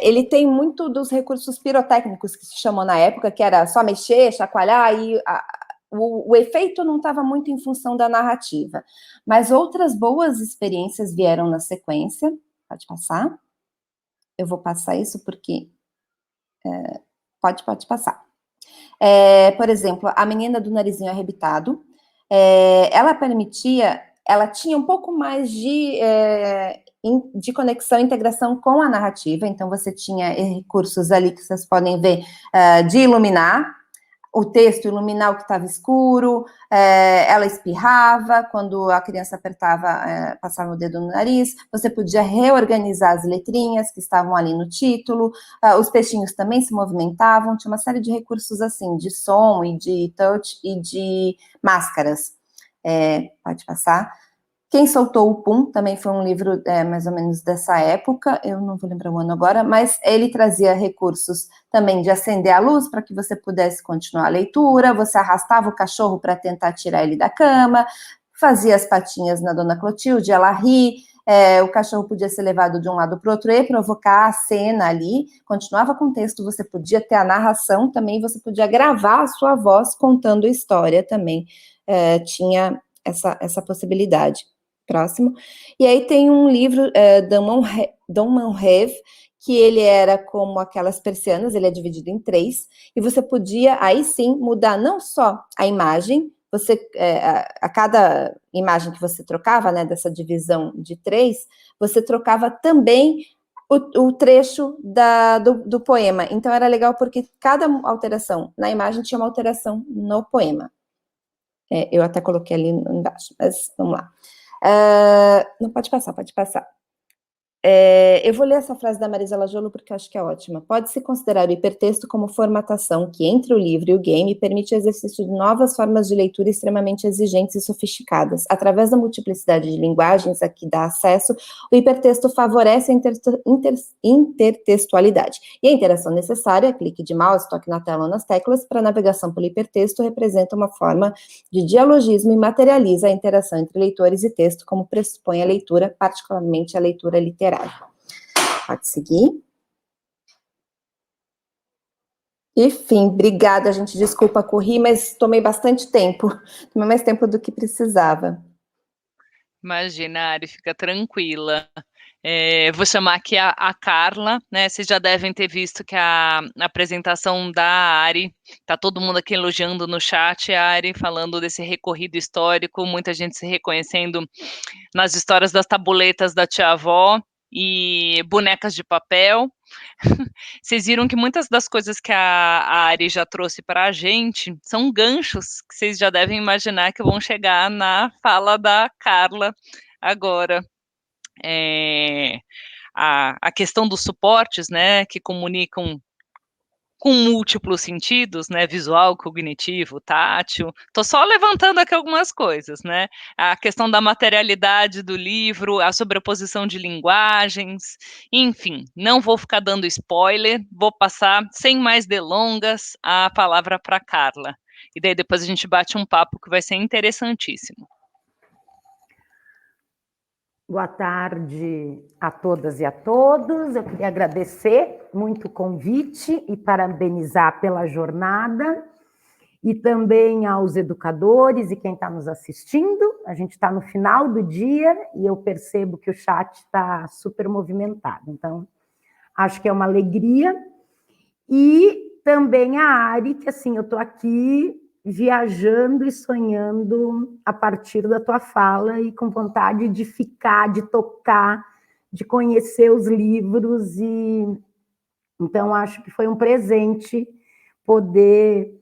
Ele tem muito dos recursos pirotécnicos que se chamou na época, que era só mexer, chacoalhar, e o efeito não estava muito em função da narrativa. Mas outras boas experiências vieram na sequência. Pode passar? Eu vou passar isso porque... Pode passar. Por exemplo, a menina do narizinho arrebitado, ela tinha um pouco mais de conexão e integração com a narrativa, então você tinha recursos ali que vocês podem ver de iluminar o texto, iluminar o que estava escuro, ela espirrava, quando a criança apertava, passava o dedo no nariz, você podia reorganizar as letrinhas que estavam ali no título, os peixinhos também se movimentavam, tinha uma série de recursos assim, de som e de touch e de máscaras. Pode passar. Quem Soltou o Pum, também foi um livro mais ou menos dessa época, eu não vou lembrar o ano agora, mas ele trazia recursos também de acender a luz para que você pudesse continuar a leitura, você arrastava o cachorro para tentar tirar ele da cama, fazia as patinhas na Dona Clotilde, ela ri, o cachorro podia ser levado de um lado para o outro e provocar a cena ali, continuava com o texto, você podia ter a narração também, você podia gravar a sua voz contando a história também, tinha essa possibilidade. Próximo. E aí tem um livro, Don't Have, que ele era como aquelas persianas, ele é dividido em 3, e você podia, aí sim, mudar não só a imagem, a cada imagem que você trocava, né, dessa divisão de 3, você trocava também o trecho do poema. Então era legal porque cada alteração na imagem tinha uma alteração no poema. Eu até coloquei ali embaixo, mas vamos lá. Não, pode passar. Eu vou ler essa frase da Marisa Lajolo porque eu acho que é ótima. Pode-se considerar o hipertexto como formatação que, entre o livro e o game, permite o exercício de novas formas de leitura extremamente exigentes e sofisticadas. Através da multiplicidade de linguagens a que dá acesso, o hipertexto favorece a intertextualidade. E a interação necessária, clique de mouse, toque na tela ou nas teclas, para a navegação pelo hipertexto, representa uma forma de dialogismo e materializa a interação entre leitores e texto, como pressupõe a leitura, particularmente a leitura literária. Pode seguir. Enfim, obrigada, gente. Desculpa, corri, mas tomei bastante tempo. Tomei mais tempo do que precisava. Imagina, Ari, fica tranquila. Vou chamar aqui a Carla, né? Vocês já devem ter visto que a apresentação da Ari, tá todo mundo aqui elogiando no chat, a Ari falando desse recorrido histórico, muita gente se reconhecendo nas histórias das tabuletas da tia-avó e bonecas de papel. Vocês viram que muitas das coisas que a Ari já trouxe para a gente são ganchos que vocês já devem imaginar que vão chegar na fala da Carla agora. A questão dos suportes, né, que comunicam com múltiplos sentidos, né, visual, cognitivo, tátil. Tô só levantando aqui algumas coisas, né? A questão da materialidade do livro, a sobreposição de linguagens, enfim, não vou ficar dando spoiler, vou passar, sem mais delongas, a palavra para Carla. E daí depois a gente bate um papo que vai ser interessantíssimo. Boa tarde a todas e a todos. Eu queria agradecer muito o convite e parabenizar pela jornada, e também aos educadores e quem está nos assistindo. A gente está no final do dia e eu percebo que o chat está super movimentado. Então, acho que é uma alegria. E também a Ari, que assim, eu estou aqui viajando e sonhando a partir da tua fala e com vontade de ficar, de tocar, de conhecer os livros. E então acho que foi um presente poder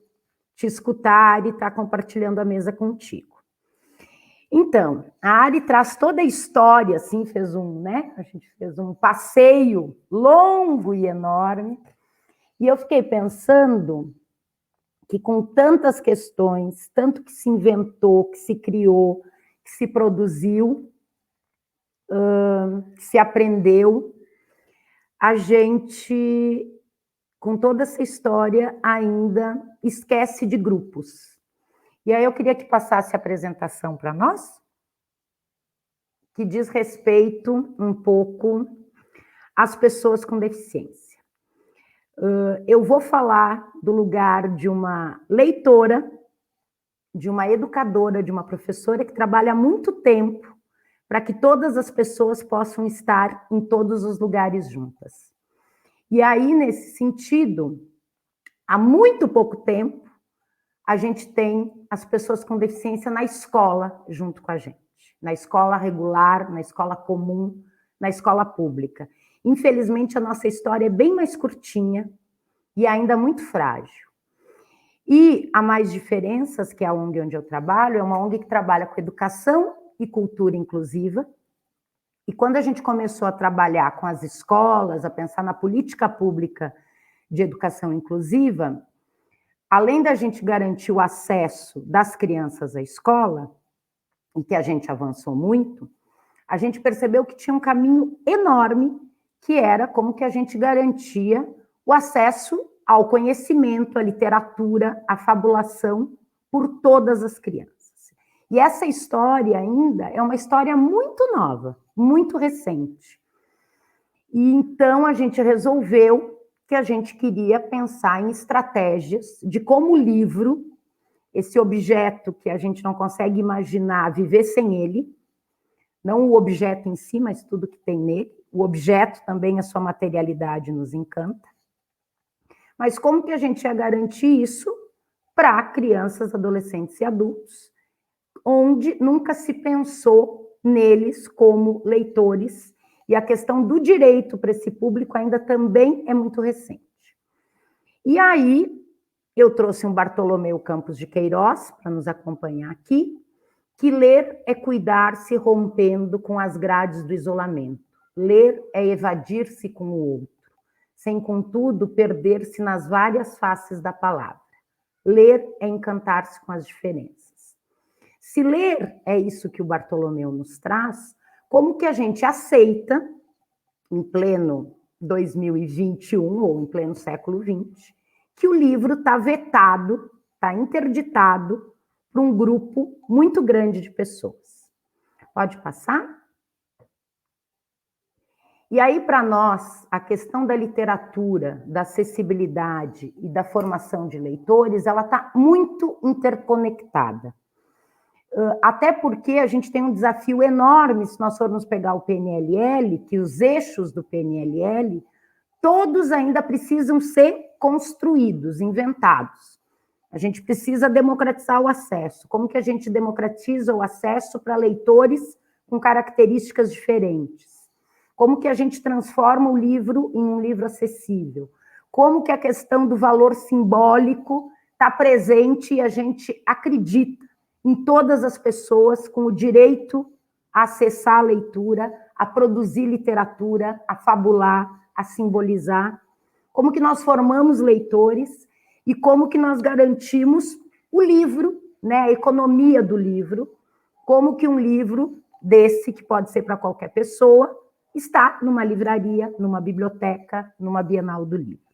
te escutar e estar compartilhando a mesa contigo. Então, a Ari traz toda a história, assim, a gente fez um passeio longo e enorme, e eu fiquei pensando que com tantas questões, tanto que se inventou, que se criou, que se produziu, que se aprendeu, a gente, com toda essa história, ainda esquece de grupos. E aí eu queria que passasse a apresentação para nós, que diz respeito um pouco às pessoas com deficiência. Eu vou falar do lugar de uma leitora, de uma educadora, de uma professora que trabalha há muito tempo para que todas as pessoas possam estar em todos os lugares juntas. E aí, nesse sentido, há muito pouco tempo, a gente tem as pessoas com deficiência na escola junto com a gente, na escola regular, na escola comum, na escola pública. Infelizmente, a nossa história é bem mais curtinha e ainda muito frágil. E a Mais Diferenças, que é a ONG onde eu trabalho, é uma ONG que trabalha com educação e cultura inclusiva. E quando a gente começou a trabalhar com as escolas, a pensar na política pública de educação inclusiva, além da gente garantir o acesso das crianças à escola, em que a gente avançou muito, a gente percebeu que tinha um caminho enorme, que era como que a gente garantia o acesso ao conhecimento, à literatura, à fabulação por todas as crianças. E essa história ainda é uma história muito nova, muito recente. E então a gente resolveu que a gente queria pensar em estratégias de como o livro, esse objeto que a gente não consegue imaginar viver sem ele, não o objeto em si, mas tudo que tem nele, o objeto também, a sua materialidade nos encanta, mas como que a gente ia garantir isso para crianças, adolescentes e adultos, onde nunca se pensou neles como leitores, e a questão do direito para esse público ainda também é muito recente. E aí, eu trouxe um Bartolomeu Campos de Queiroz para nos acompanhar aqui, que ler é cuidar-se rompendo com as grades do isolamento. Ler é evadir-se com o outro, sem, contudo, perder-se nas várias faces da palavra. Ler é encantar-se com as diferenças. Se ler é isso que o Bartolomeu nos traz, como que a gente aceita, em pleno 2021, ou em pleno século XX, que o livro está vetado, está interditado para um grupo muito grande de pessoas? Pode passar? E aí, para nós, a questão da literatura, da acessibilidade e da formação de leitores, ela está muito interconectada. Até porque a gente tem um desafio enorme, se nós formos pegar o PNLL, que os eixos do PNLL, todos ainda precisam ser construídos, inventados. A gente precisa democratizar o acesso. Como que a gente democratiza o acesso para leitores com características diferentes? Como que a gente transforma o livro em um livro acessível? Como que a questão do valor simbólico está presente e a gente acredita em todas as pessoas com o direito a acessar a leitura, a produzir literatura, a fabular, a simbolizar? Como que nós formamos leitores e como que nós garantimos o livro, né, a economia do livro, como que um livro desse, que pode ser para qualquer pessoa, está numa livraria, numa biblioteca, numa Bienal do Livro.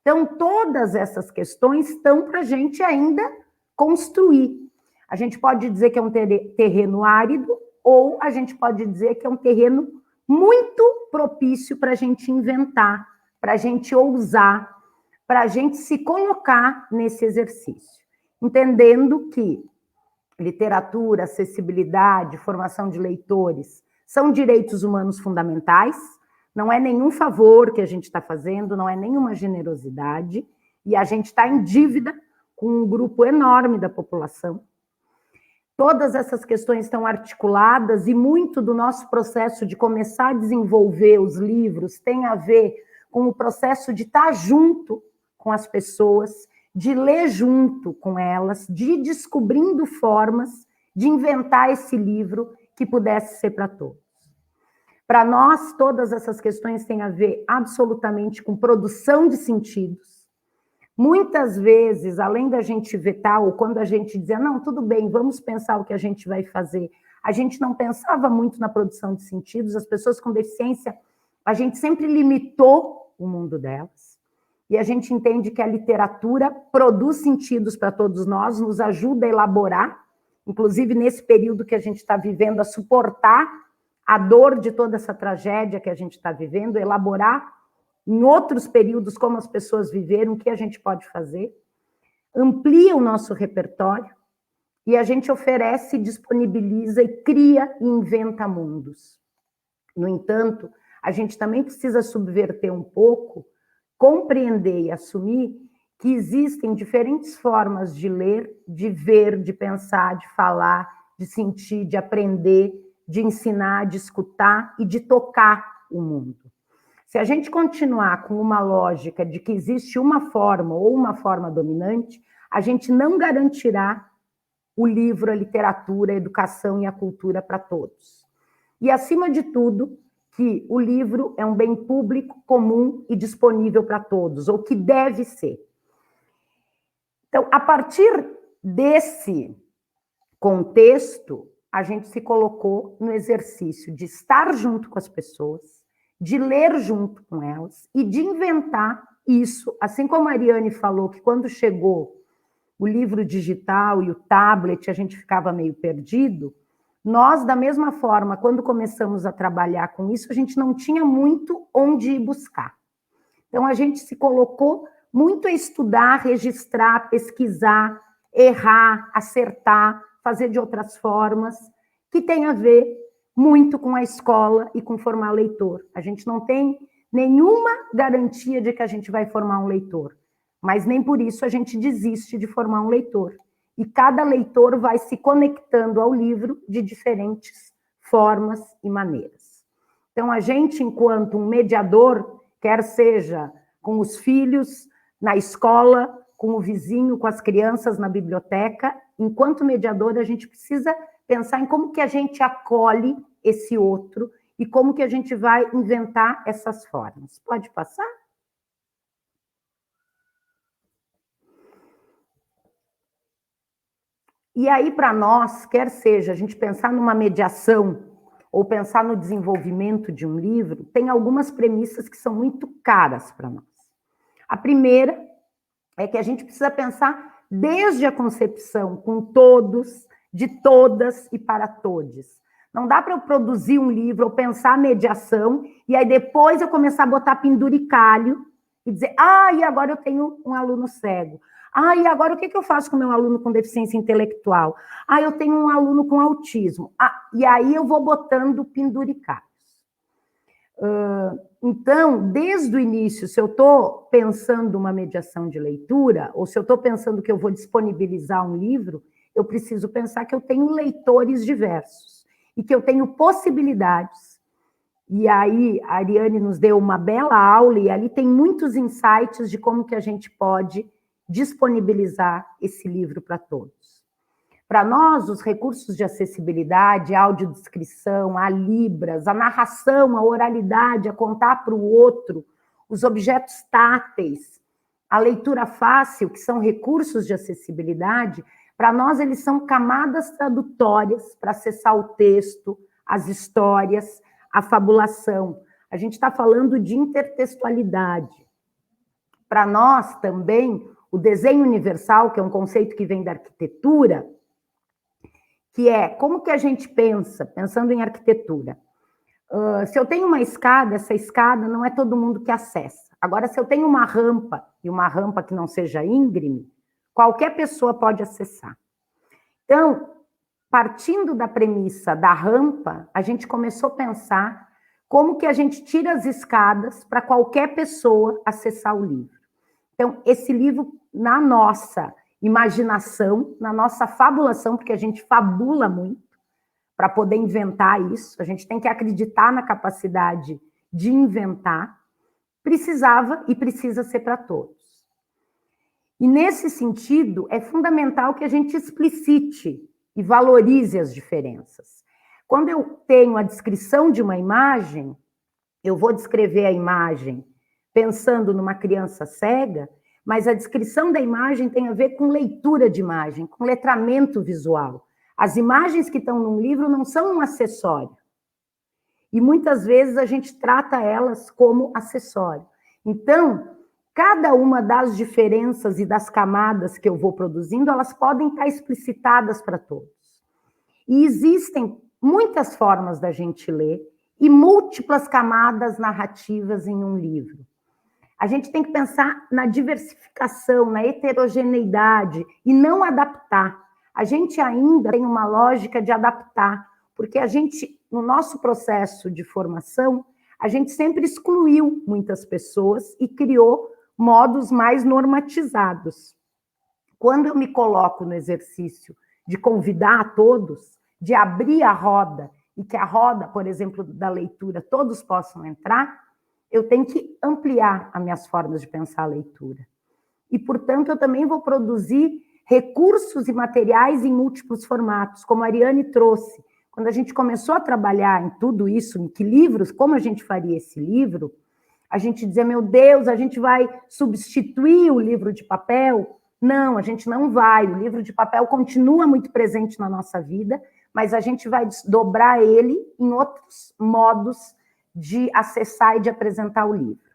Então, todas essas questões estão para a gente ainda construir. A gente pode dizer que é um terreno árido, ou a gente pode dizer que é um terreno muito propício para a gente inventar, para a gente ousar, para a gente se colocar nesse exercício, entendendo que literatura, acessibilidade, formação de leitores são direitos humanos fundamentais, não é nenhum favor que a gente está fazendo, não é nenhuma generosidade, e a gente está em dívida com um grupo enorme da população. Todas essas questões estão articuladas e muito do nosso processo de começar a desenvolver os livros tem a ver com o processo de estar junto com as pessoas, de ler junto com elas, de ir descobrindo formas de inventar esse livro que pudesse ser para todos. Para nós, todas essas questões têm a ver absolutamente com produção de sentidos. Muitas vezes, além da gente vetar, ou quando a gente dizia, não, tudo bem, vamos pensar o que a gente vai fazer, a gente não pensava muito na produção de sentidos, as pessoas com deficiência, a gente sempre limitou o mundo delas, e a gente entende que a literatura produz sentidos para todos nós, nos ajuda a elaborar, inclusive nesse período que a gente está vivendo, a suportar a dor de toda essa tragédia que a gente está vivendo, elaborar em outros períodos como as pessoas viveram, o que a gente pode fazer, amplia o nosso repertório e a gente oferece, disponibiliza e cria e inventa mundos. No entanto, a gente também precisa subverter um pouco, compreender e assumir que existem diferentes formas de ler, de ver, de pensar, de falar, de sentir, de aprender, de ensinar, de escutar e de tocar o mundo. Se a gente continuar com uma lógica de que existe uma forma ou uma forma dominante, a gente não garantirá o livro, a literatura, a educação e a cultura para todos. E, acima de tudo, que o livro é um bem público, comum e disponível para todos, ou que deve ser. Então, a partir desse contexto, a gente se colocou no exercício de estar junto com as pessoas, de ler junto com elas e de inventar isso, assim como a Ariane falou que quando chegou o livro digital e o tablet, a gente ficava meio perdido, nós, da mesma forma, quando começamos a trabalhar com isso, a gente não tinha muito onde ir buscar. Então, a gente se colocou muito a estudar, registrar, pesquisar, errar, acertar, fazer de outras formas, que tem a ver muito com a escola e com formar leitor. A gente não tem nenhuma garantia de que a gente vai formar um leitor, mas nem por isso a gente desiste de formar um leitor. E cada leitor vai se conectando ao livro de diferentes formas e maneiras. Então, a gente, enquanto um mediador, quer seja com os filhos, na escola, com o vizinho, com as crianças na biblioteca, enquanto mediador, a gente precisa pensar em como que a gente acolhe esse outro e como que a gente vai inventar essas formas. Pode passar? E aí, para nós, quer seja a gente pensar numa mediação ou pensar no desenvolvimento de um livro, tem algumas premissas que são muito caras para nós. A primeira é que a gente precisa pensar desde a concepção, com todos, de todas e para todos. Não dá para eu produzir um livro ou pensar a mediação e aí depois eu começar a botar penduricalho e dizer, e agora eu tenho um aluno cego. E agora o que eu faço com o meu aluno com deficiência intelectual? Eu tenho um aluno com autismo. E aí eu vou botando penduricalhos. Então, desde o início, se eu estou pensando uma mediação de leitura, ou se eu estou pensando que eu vou disponibilizar um livro, eu preciso pensar que eu tenho leitores diversos e que eu tenho possibilidades. E aí, a Ariane nos deu uma bela aula e ali tem muitos insights de como que a gente pode disponibilizar esse livro para todos. Para nós, os recursos de acessibilidade, a audiodescrição, a libras, a narração, a oralidade, a contar para o outro, os objetos táteis, a leitura fácil, que são recursos de acessibilidade, para nós eles são camadas tradutórias para acessar o texto, as histórias, a fabulação. A gente está falando de intertextualidade. Para nós também, o desenho universal, que é um conceito que vem da arquitetura, que é como que a gente pensa, pensando em arquitetura. Se eu tenho uma escada, essa escada não é todo mundo que acessa. Agora, se eu tenho uma rampa, e uma rampa que não seja íngreme, qualquer pessoa pode acessar. Então, partindo da premissa da rampa, a gente começou a pensar como que a gente tira as escadas para qualquer pessoa acessar o livro. Então, esse livro, na nossa imaginação, na nossa fabulação, porque a gente fabula muito para poder inventar isso, a gente tem que acreditar na capacidade de inventar, precisava e precisa ser para todos. E, nesse sentido, é fundamental que a gente explicite e valorize as diferenças. Quando eu tenho a descrição de uma imagem, eu vou descrever a imagem pensando numa criança cega, mas a descrição da imagem tem a ver com leitura de imagem, com letramento visual. As imagens que estão num livro não são um acessório. E muitas vezes a gente trata elas como acessório. Então, cada uma das diferenças e das camadas que eu vou produzindo, elas podem estar explicitadas para todos. E existem muitas formas da gente ler e múltiplas camadas narrativas em um livro. A gente tem que pensar na diversificação, na heterogeneidade e não adaptar. A gente ainda tem uma lógica de adaptar, porque a gente, no nosso processo de formação, a gente sempre excluiu muitas pessoas e criou modos mais normatizados. Quando eu me coloco no exercício de convidar a todos, de abrir a roda, e que a roda, por exemplo, da leitura, todos possam entrar, eu tenho que ampliar as minhas formas de pensar a leitura. E, portanto, eu também vou produzir recursos e materiais em múltiplos formatos, como a Ariane trouxe. Quando a gente começou a trabalhar em tudo isso, em que livros, como a gente faria esse livro, a gente dizia, meu Deus, a gente vai substituir o livro de papel? Não, a gente não vai. O livro de papel continua muito presente na nossa vida, mas a gente vai desdobrar ele em outros modos de acessar e de apresentar o livro.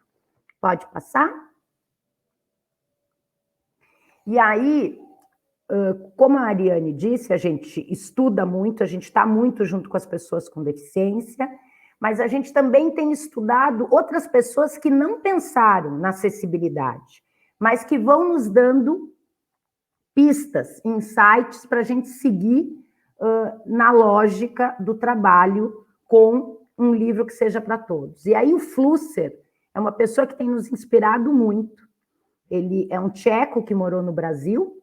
Pode passar? E aí, como a Ariane disse, a gente estuda muito, a gente está muito junto com as pessoas com deficiência, mas a gente também tem estudado outras pessoas que não pensaram na acessibilidade, mas que vão nos dando pistas, insights para a gente seguir na lógica do trabalho com um livro que seja para todos. E aí o Flusser é uma pessoa que tem nos inspirado muito. Ele é um tcheco que morou no Brasil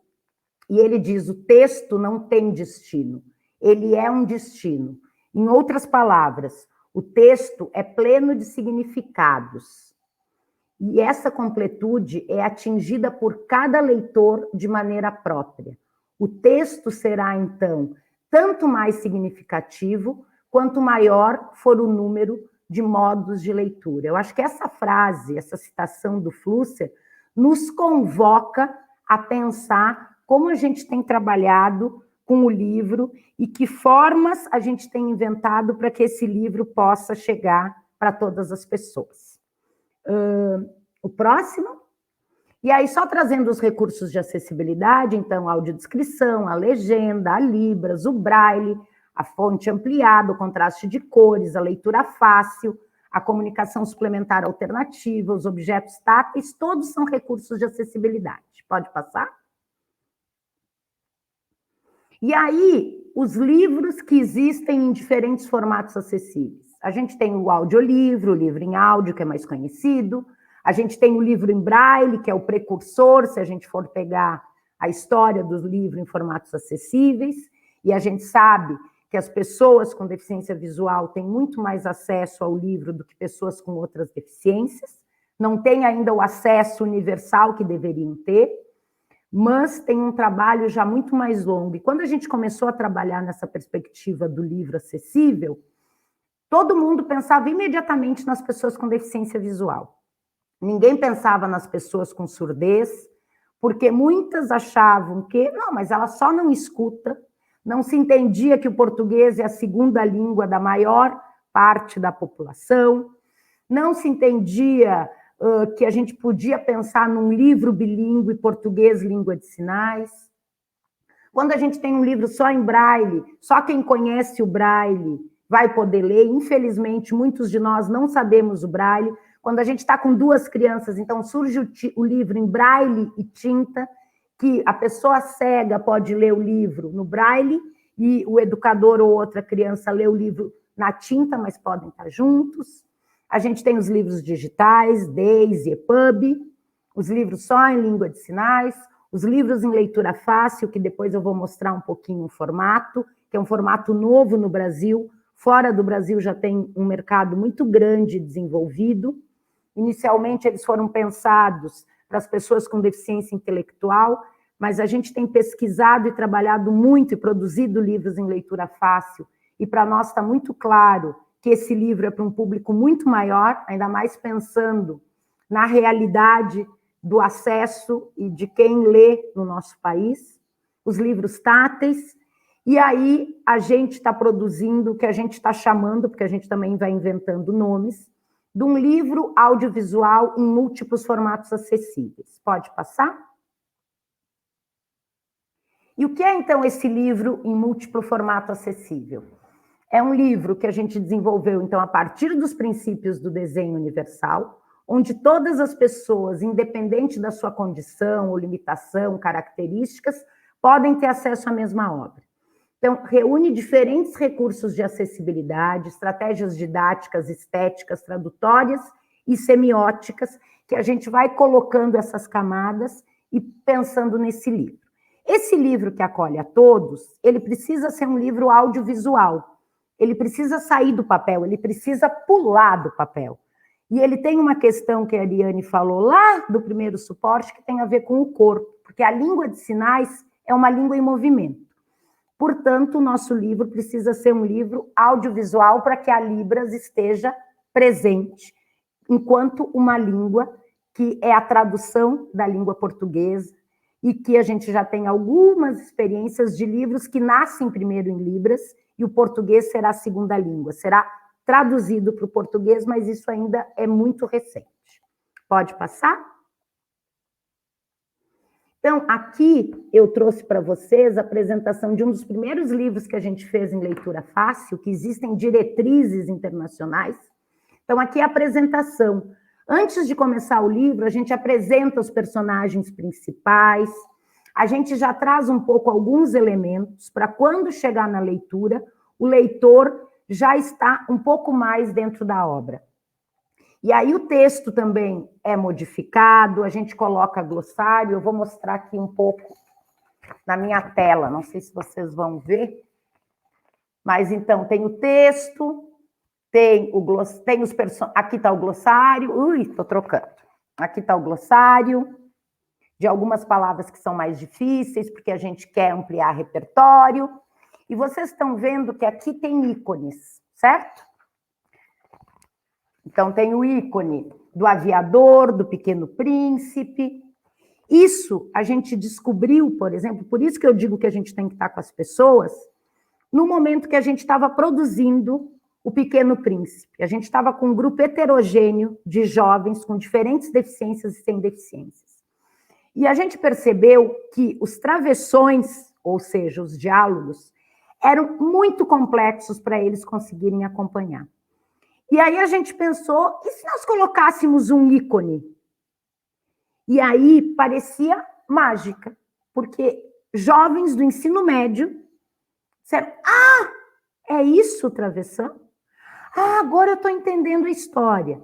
e ele diz, o texto não tem destino, ele é um destino. Em outras palavras, o texto é pleno de significados. E essa completude é atingida por cada leitor de maneira própria. O texto será, então, tanto mais significativo, quanto maior for o número de modos de leitura. Eu acho que essa frase, essa citação do Flusser, nos convoca a pensar como a gente tem trabalhado com o livro e que formas a gente tem inventado para que esse livro possa chegar para todas as pessoas. O próximo? E aí, só trazendo os recursos de acessibilidade, então, a audiodescrição, a legenda, a Libras, o Braille, a fonte ampliada, o contraste de cores, a leitura fácil, a comunicação suplementar alternativa, os objetos táteis, todos são recursos de acessibilidade. Pode passar? E aí, os livros que existem em diferentes formatos acessíveis. A gente tem o audiolivro, o livro em áudio, que é mais conhecido. A gente tem o livro em braille, que é o precursor, se a gente for pegar a história do livro em formatos acessíveis. E a gente sabe que as pessoas com deficiência visual têm muito mais acesso ao livro do que pessoas com outras deficiências. Não têm ainda o acesso universal que deveriam ter, mas tem um trabalho já muito mais longo. E quando a gente começou a trabalhar nessa perspectiva do livro acessível, todo mundo pensava imediatamente nas pessoas com deficiência visual. Ninguém pensava nas pessoas com surdez, porque muitas achavam que, não, mas ela só não escuta, não se entendia que o português é a segunda língua da maior parte da população, não se entendia que a gente podia pensar num livro bilíngue português-língua de sinais. Quando a gente tem um livro só em braille, só quem conhece o braille vai poder ler. Infelizmente, muitos de nós não sabemos o braille. Quando a gente está com 2 crianças, então surge o livro em braille e tinta, que a pessoa cega pode ler o livro no braille e o educador ou outra criança lê o livro na tinta, mas podem estar juntos. A gente tem os livros digitais, DAISY, EPUB, os livros só em língua de sinais, os livros em leitura fácil, que depois eu vou mostrar um pouquinho o formato, que é um formato novo no Brasil. Fora do Brasil já tem um mercado muito grande desenvolvido. Inicialmente eles foram pensados para as pessoas com deficiência intelectual, mas a gente tem pesquisado e trabalhado muito e produzido livros em leitura fácil, e para nós está muito claro que esse livro é para um público muito maior, ainda mais pensando na realidade do acesso e de quem lê no nosso país, os livros táteis, e aí a gente está produzindo o que a gente está chamando, porque a gente também vai inventando nomes, de um livro audiovisual em múltiplos formatos acessíveis. Pode passar? E o que é, então, esse livro em múltiplo formato acessível? É um livro que a gente desenvolveu, então, a partir dos princípios do desenho universal, onde todas as pessoas, independente da sua condição ou limitação, características, podem ter acesso à mesma obra. Então, reúne diferentes recursos de acessibilidade, estratégias didáticas, estéticas, tradutórias e semióticas, que a gente vai colocando essas camadas e pensando nesse livro. Esse livro que acolhe a todos, ele precisa ser um livro audiovisual, ele precisa sair do papel, ele precisa pular do papel. E ele tem uma questão que a Ariane falou lá do primeiro suporte, que tem a ver com o corpo, porque a língua de sinais é uma língua em movimento. Portanto, o nosso livro precisa ser um livro audiovisual para que a Libras esteja presente, enquanto uma língua que é a tradução da língua portuguesa, e que a gente já tem algumas experiências de livros que nascem primeiro em Libras, e o português será a segunda língua, será traduzido para o português, mas isso ainda é muito recente. Pode passar? Então, aqui eu trouxe para vocês a apresentação de um dos primeiros livros que a gente fez em leitura fácil, que existem diretrizes internacionais. Então, aqui é a apresentação. Antes de começar o livro, a gente apresenta os personagens principais, a gente já traz um pouco alguns elementos para quando chegar na leitura, o leitor já está um pouco mais dentro da obra. E aí o texto também é modificado, a gente coloca glossário, eu vou mostrar aqui um pouco na minha tela, não sei se vocês vão ver, mas então tem o texto, tem os aqui está o glossário, estou trocando, aqui está o glossário, de algumas palavras que são mais difíceis, porque a gente quer ampliar repertório, e vocês estão vendo que aqui tem ícones, certo? Então, tem o ícone do aviador, do Pequeno Príncipe. Isso a gente descobriu, por exemplo, por isso que eu digo que a gente tem que estar com as pessoas, no momento que a gente estava produzindo o Pequeno Príncipe. A gente estava com um grupo heterogêneo de jovens com diferentes deficiências e sem deficiências. E a gente percebeu que os travessões, ou seja, os diálogos, eram muito complexos para eles conseguirem acompanhar. E aí a gente pensou, e se nós colocássemos um ícone? E aí parecia mágica, porque jovens do ensino médio disseram, é isso, travessão? Agora eu estou entendendo a história.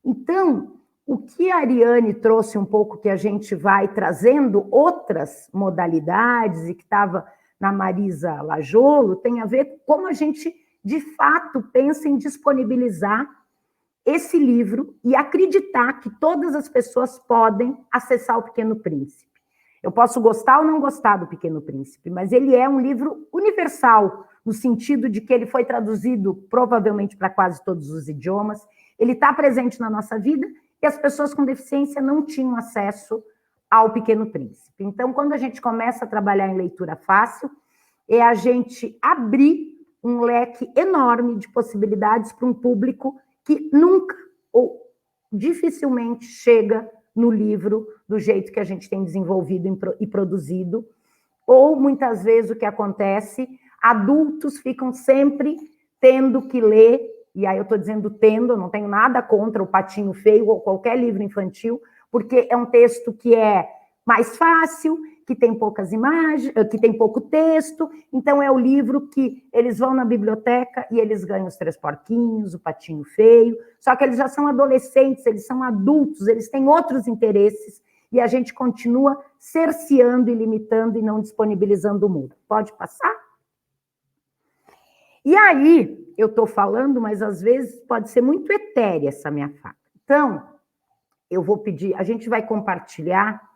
Então, o que a Ariane trouxe um pouco, que a gente vai trazendo outras modalidades, e que estava na Marisa Lajolo, tem a ver com como a gente, de fato, pensa em disponibilizar esse livro e acreditar que todas as pessoas podem acessar o Pequeno Príncipe. Eu posso gostar ou não gostar do Pequeno Príncipe, mas ele é um livro universal, no sentido de que ele foi traduzido provavelmente para quase todos os idiomas, ele está presente na nossa vida e as pessoas com deficiência não tinham acesso ao Pequeno Príncipe. Então, quando a gente começa a trabalhar em leitura fácil, é a gente abrir um leque enorme de possibilidades para um público que nunca ou dificilmente chega no livro do jeito que a gente tem desenvolvido e produzido, ou muitas vezes o que acontece, adultos ficam sempre tendo que ler, e aí eu estou dizendo tendo, eu não tenho nada contra o Patinho Feio ou qualquer livro infantil, porque é um texto que é mais fácil, que tem poucas imagens, que tem pouco texto, então é o livro que eles vão na biblioteca e eles ganham os Três Porquinhos, o Patinho Feio, só que eles já são adolescentes, eles são adultos, eles têm outros interesses, e a gente continua cerceando e limitando e não disponibilizando o mundo. Pode passar? E aí, eu estou falando, mas às vezes pode ser muito etérea essa minha fala. Então, eu vou pedir, a gente vai compartilhar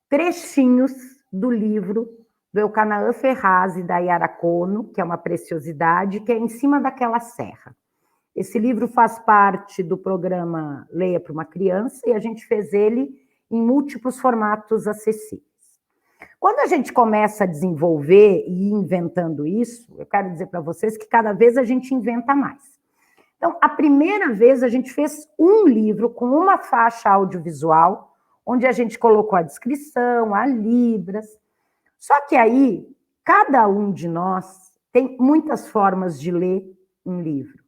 trechinhos do livro do Elcanaã Ferraz e da Yara Kono, que é uma preciosidade, que é Em Cima daquela Serra. Esse livro faz parte do programa Leia para uma Criança e a gente fez ele em múltiplos formatos acessíveis. Quando a gente começa a desenvolver e ir inventando isso, eu quero dizer para vocês que cada vez a gente inventa mais. Então, a primeira vez a gente fez um livro com uma faixa audiovisual, onde a gente colocou a descrição, a libras. Só que aí, cada um de nós tem muitas formas de ler um livro.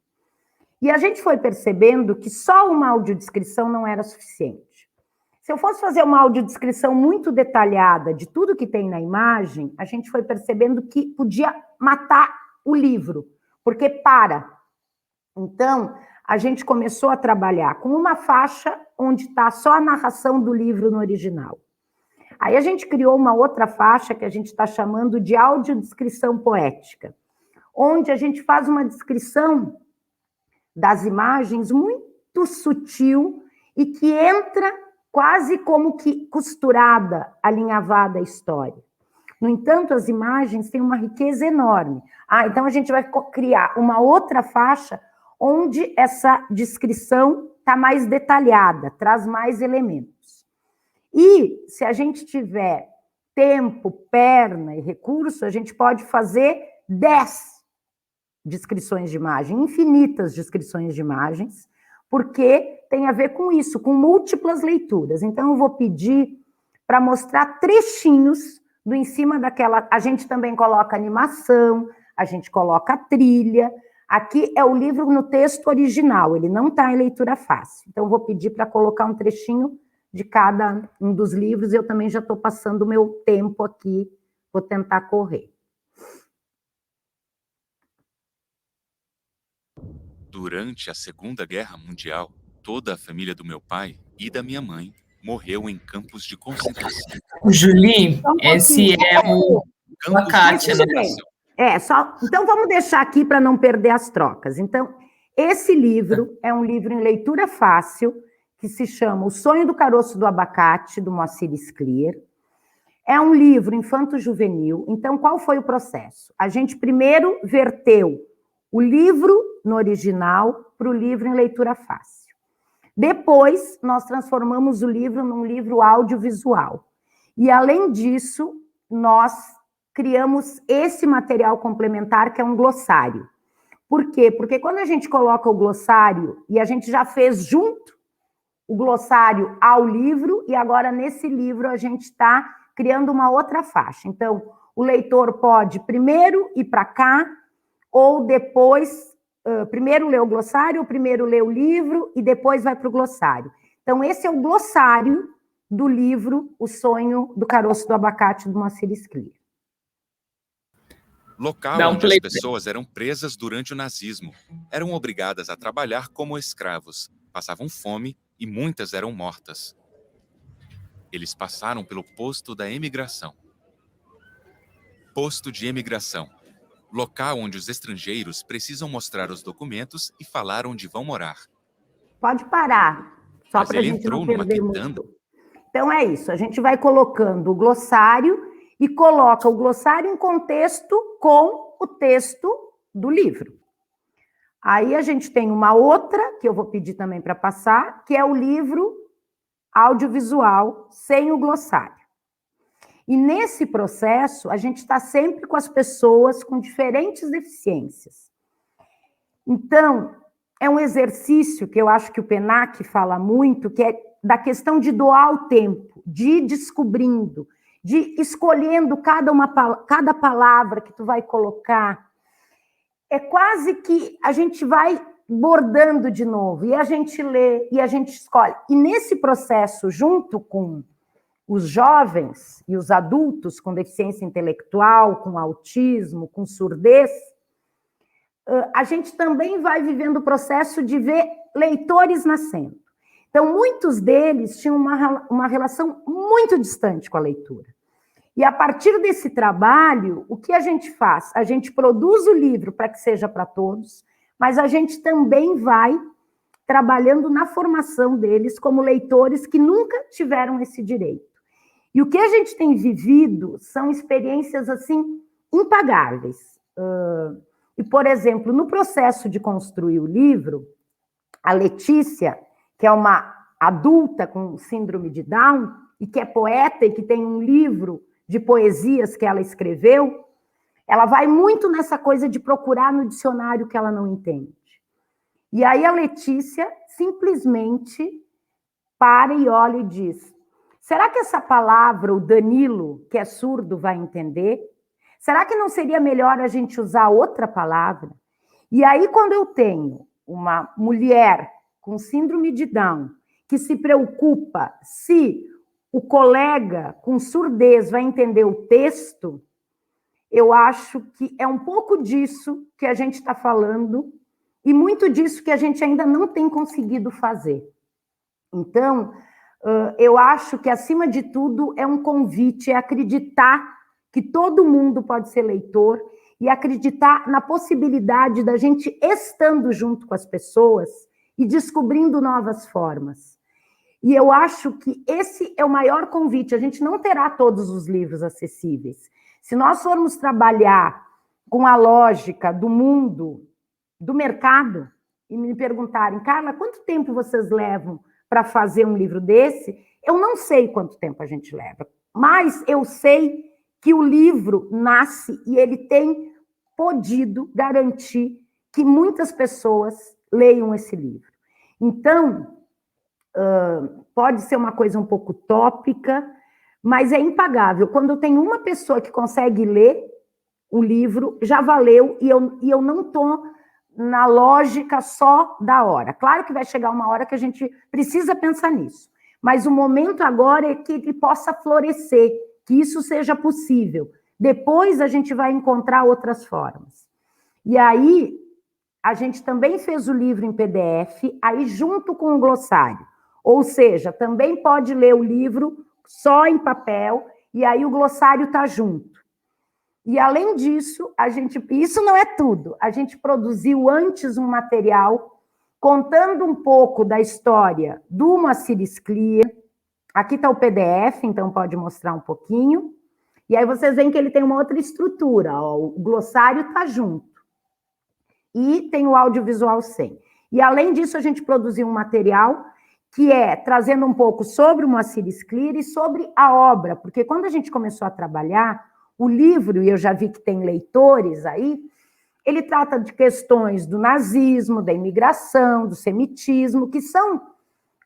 E a gente foi percebendo que só uma audiodescrição não era suficiente. Se eu fosse fazer uma audiodescrição muito detalhada de tudo que tem na imagem, a gente foi percebendo que podia matar o livro, porque para. Então, a gente começou a trabalhar com uma faixa onde está só a narração do livro no original. Aí a gente criou uma outra faixa que a gente está chamando de audiodescrição poética, onde a gente faz uma descrição das imagens muito sutil e que entra quase como que costurada, alinhavada a história. No entanto, as imagens têm uma riqueza enorme. Então a gente vai criar uma outra faixa onde essa descrição está mais detalhada, traz mais elementos. E se a gente tiver tempo, perna e recurso, a gente pode fazer 10 descrições de imagem, infinitas descrições de imagens, porque tem a ver com isso, com múltiplas leituras. Então, eu vou pedir para mostrar trechinhos do Em Cima daquela... A gente também coloca animação, a gente coloca trilha. Aqui é o livro no texto original, ele não está em leitura fácil. Então, eu vou pedir para colocar um trechinho de cada um dos livros. Eu também já estou passando o meu tempo aqui, vou tentar correr. Durante a Segunda Guerra Mundial, toda a família do meu pai e da minha mãe morreu em campos de concentração. Julie, esse é o Kátia, né? Então vamos deixar aqui para não perder as trocas. Então, esse livro é um livro em leitura fácil, que se chama O Sonho do Caroço do Abacate, do Moacir Scliar. É um livro infanto-juvenil. Então, qual foi o processo? A gente primeiro verteu o livro no original para o livro em leitura fácil. Depois, nós transformamos o livro num livro audiovisual. E, além disso, nós criamos esse material complementar, que é um glossário. Por quê? Porque quando a gente coloca o glossário, e a gente já fez junto o glossário ao livro, e agora nesse livro a gente está criando uma outra faixa. Então, o leitor pode primeiro ir para cá, ou depois, primeiro ler o glossário, ou primeiro ler o livro, e depois vai para o glossário. Então, esse é o glossário do livro O Sonho do Caroço do Abacate, do Moacir Scliar. Local onde as pessoas eram presas durante o nazismo. Eram obrigadas a trabalhar como escravos, passavam fome e muitas eram mortas. Eles passaram pelo posto da emigração. Posto de emigração. Local onde os estrangeiros precisam mostrar os documentos e falar onde vão morar. Pode parar, só para a gente não perder muito. Então é isso, a gente vai colocando o glossário e coloca o glossário em contexto com o texto do livro. Aí a gente tem uma outra, que eu vou pedir também para passar, que é o livro audiovisual sem o glossário. E nesse processo, a gente está sempre com as pessoas com diferentes deficiências. Então, é um exercício que eu acho que o PENAC fala muito, que é da questão de doar o tempo, de ir descobrindo, de escolhendo cada palavra que tu vai colocar. É quase que a gente vai bordando de novo, e a gente lê, e a gente escolhe. E nesse processo, junto com os jovens e os adultos com deficiência intelectual, com autismo, com surdez, a gente também vai vivendo o processo de ver leitores nascendo. Então, muitos deles tinham uma relação muito distante com a leitura. E a partir desse trabalho, o que a gente faz? A gente produz o livro para que seja para todos, mas a gente também vai trabalhando na formação deles como leitores que nunca tiveram esse direito. E o que a gente tem vivido são experiências, assim, impagáveis. E, por exemplo, no processo de construir o livro, a Letícia, que é uma adulta com síndrome de Down, e que é poeta e que tem um livro de poesias que ela escreveu, ela vai muito nessa coisa de procurar no dicionário que ela não entende. E aí a Letícia simplesmente para e olha e diz: será que essa palavra o Danilo, que é surdo, vai entender? Será que não seria melhor a gente usar outra palavra? E aí, quando eu tenho uma mulher com síndrome de Down que se preocupa se o colega com surdez vai entender o texto, eu acho que é um pouco disso que a gente está falando e muito disso que a gente ainda não tem conseguido fazer. Então, eu acho que, acima de tudo, é um convite, é acreditar que todo mundo pode ser leitor e acreditar na possibilidade da gente estando junto com as pessoas e descobrindo novas formas. E eu acho que esse é o maior convite. A gente não terá todos os livros acessíveis. Se nós formos trabalhar com a lógica do mundo, do mercado, e me perguntarem: Carla, quanto tempo vocês levam para fazer um livro desse? Eu não sei quanto tempo a gente leva, mas eu sei que o livro nasce e ele tem podido garantir que muitas pessoas leiam esse livro. Então, pode ser uma coisa um pouco utópica, mas é impagável. Quando eu tenho uma pessoa que consegue ler o livro, já valeu, e eu não estou na lógica só da hora. Claro que vai chegar uma hora que a gente precisa pensar nisso, mas o momento agora é que ele possa florescer, que isso seja possível. Depois a gente vai encontrar outras formas. E aí, a gente também fez o livro em PDF, aí junto com o glossário. Ou seja, também pode ler o livro só em papel, e aí o glossário está junto. E, além disso, isso não é tudo. A gente produziu antes um material contando um pouco da história do Moacir Scliar. Aqui está o PDF, então pode mostrar um pouquinho. E aí vocês veem que ele tem uma outra estrutura. Ó, o glossário está junto. E tem o audiovisual sem. E, além disso, a gente produziu um material que é trazendo um pouco sobre o Moacir Scliar e sobre a obra, porque quando a gente começou a trabalhar, o livro, e eu já vi que tem leitores aí, ele trata de questões do nazismo, da imigração, do semitismo, que são,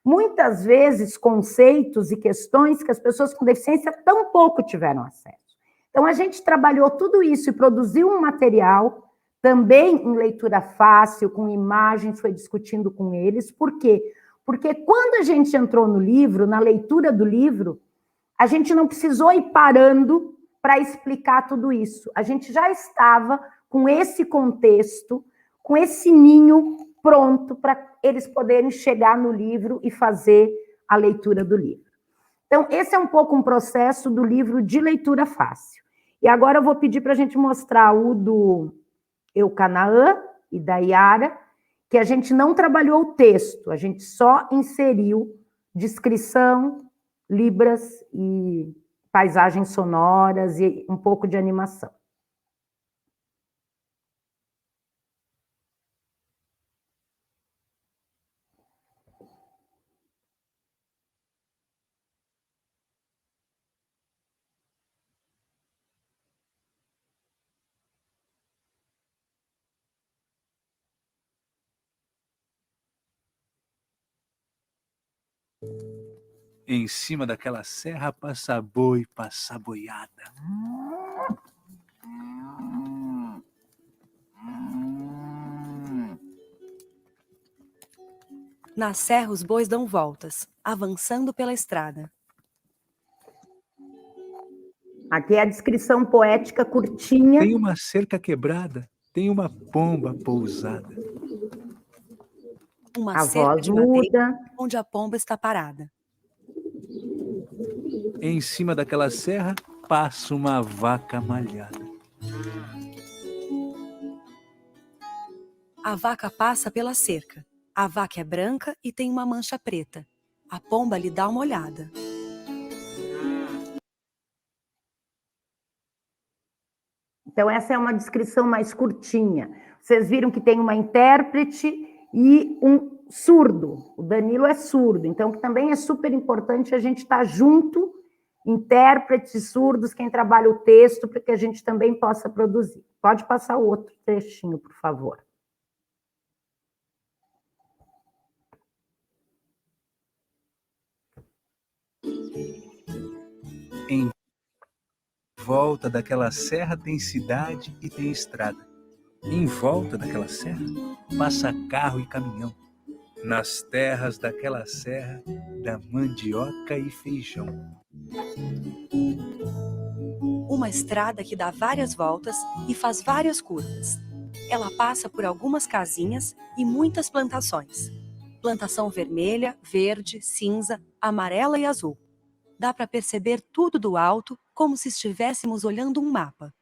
muitas vezes, conceitos e questões que as pessoas com deficiência tão pouco tiveram acesso. Então, a gente trabalhou tudo isso e produziu um material, também em leitura fácil, com imagens, foi discutindo com eles. Por quê? Porque quando a gente entrou no livro, na leitura do livro, a gente não precisou ir parando para explicar tudo isso. A gente já estava com esse contexto, com esse ninho pronto para eles poderem chegar no livro e fazer a leitura do livro. Então, esse é um pouco um processo do livro de leitura fácil. E agora eu vou pedir para a gente mostrar o do Eucanaã e da Yara, que a gente não trabalhou o texto, a gente só inseriu descrição, libras e paisagens sonoras e um pouco de animação. Em cima daquela serra passa boi, passa boiada. Na serra os bois dão voltas, avançando pela estrada. Aqui é a descrição poética curtinha. Tem uma cerca quebrada, tem uma pomba pousada. Uma A cerca voz de madeira, muda. onde a pomba está parada. Em cima daquela serra passa uma vaca malhada. A vaca passa pela cerca. A vaca é branca e tem uma mancha preta. A pomba lhe dá uma olhada. Então, essa é uma descrição mais curtinha. Vocês viram que tem uma intérprete e um surdo. O Danilo é surdo, então também é super importante a gente estar junto, intérpretes, surdos, quem trabalha o texto, para que a gente também possa produzir. Pode passar o outro trechinho, por favor. Em volta daquela serra tem cidade e tem estrada. Em volta daquela serra passa carro e caminhão. Nas terras daquela serra dá mandioca e feijão. Uma estrada que dá várias voltas e faz várias curvas. Ela passa por algumas casinhas e muitas plantações. Plantação vermelha, verde, cinza, amarela e azul. Dá para perceber tudo do alto, como se estivéssemos olhando um mapa.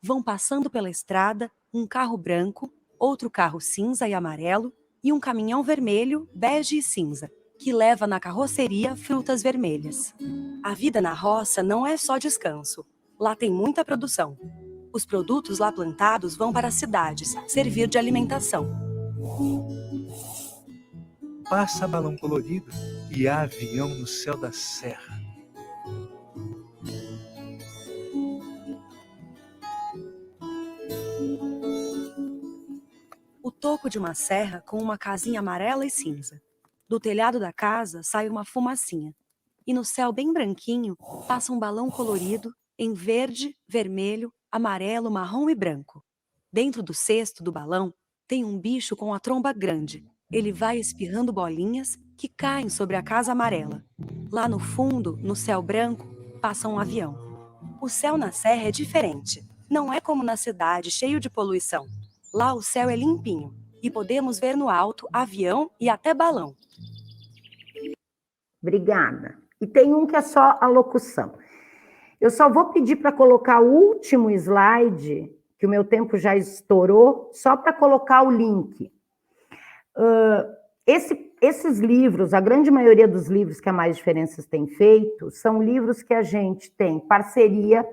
Vão passando pela estrada um carro branco, outro carro cinza e amarelo e um caminhão vermelho, bege e cinza, que leva na carroceria frutas vermelhas. A vida na roça não é só descanso. Lá tem muita produção. Os produtos lá plantados vão para as cidades, servir de alimentação. Passa balão colorido e avião no céu da serra. O toco de uma serra com uma casinha amarela e cinza. Do telhado da casa sai uma fumacinha. E no céu bem branquinho passa um balão colorido em verde, vermelho, amarelo, marrom e branco. Dentro do cesto do balão tem um bicho com a tromba grande. Ele vai espirrando bolinhas que caem sobre a casa amarela. Lá no fundo, no céu branco, passa um avião. O céu na serra é diferente. Não é como na cidade, cheio de poluição. Lá o céu é limpinho e podemos ver no alto avião e até balão. Obrigada. E tem um que é só a locução. Eu só vou pedir para colocar o último slide, que o meu tempo já estourou, só para colocar o link. Esses livros, a grande maioria dos livros que a Mais Diferenças tem feito, são livros que a gente tem parceria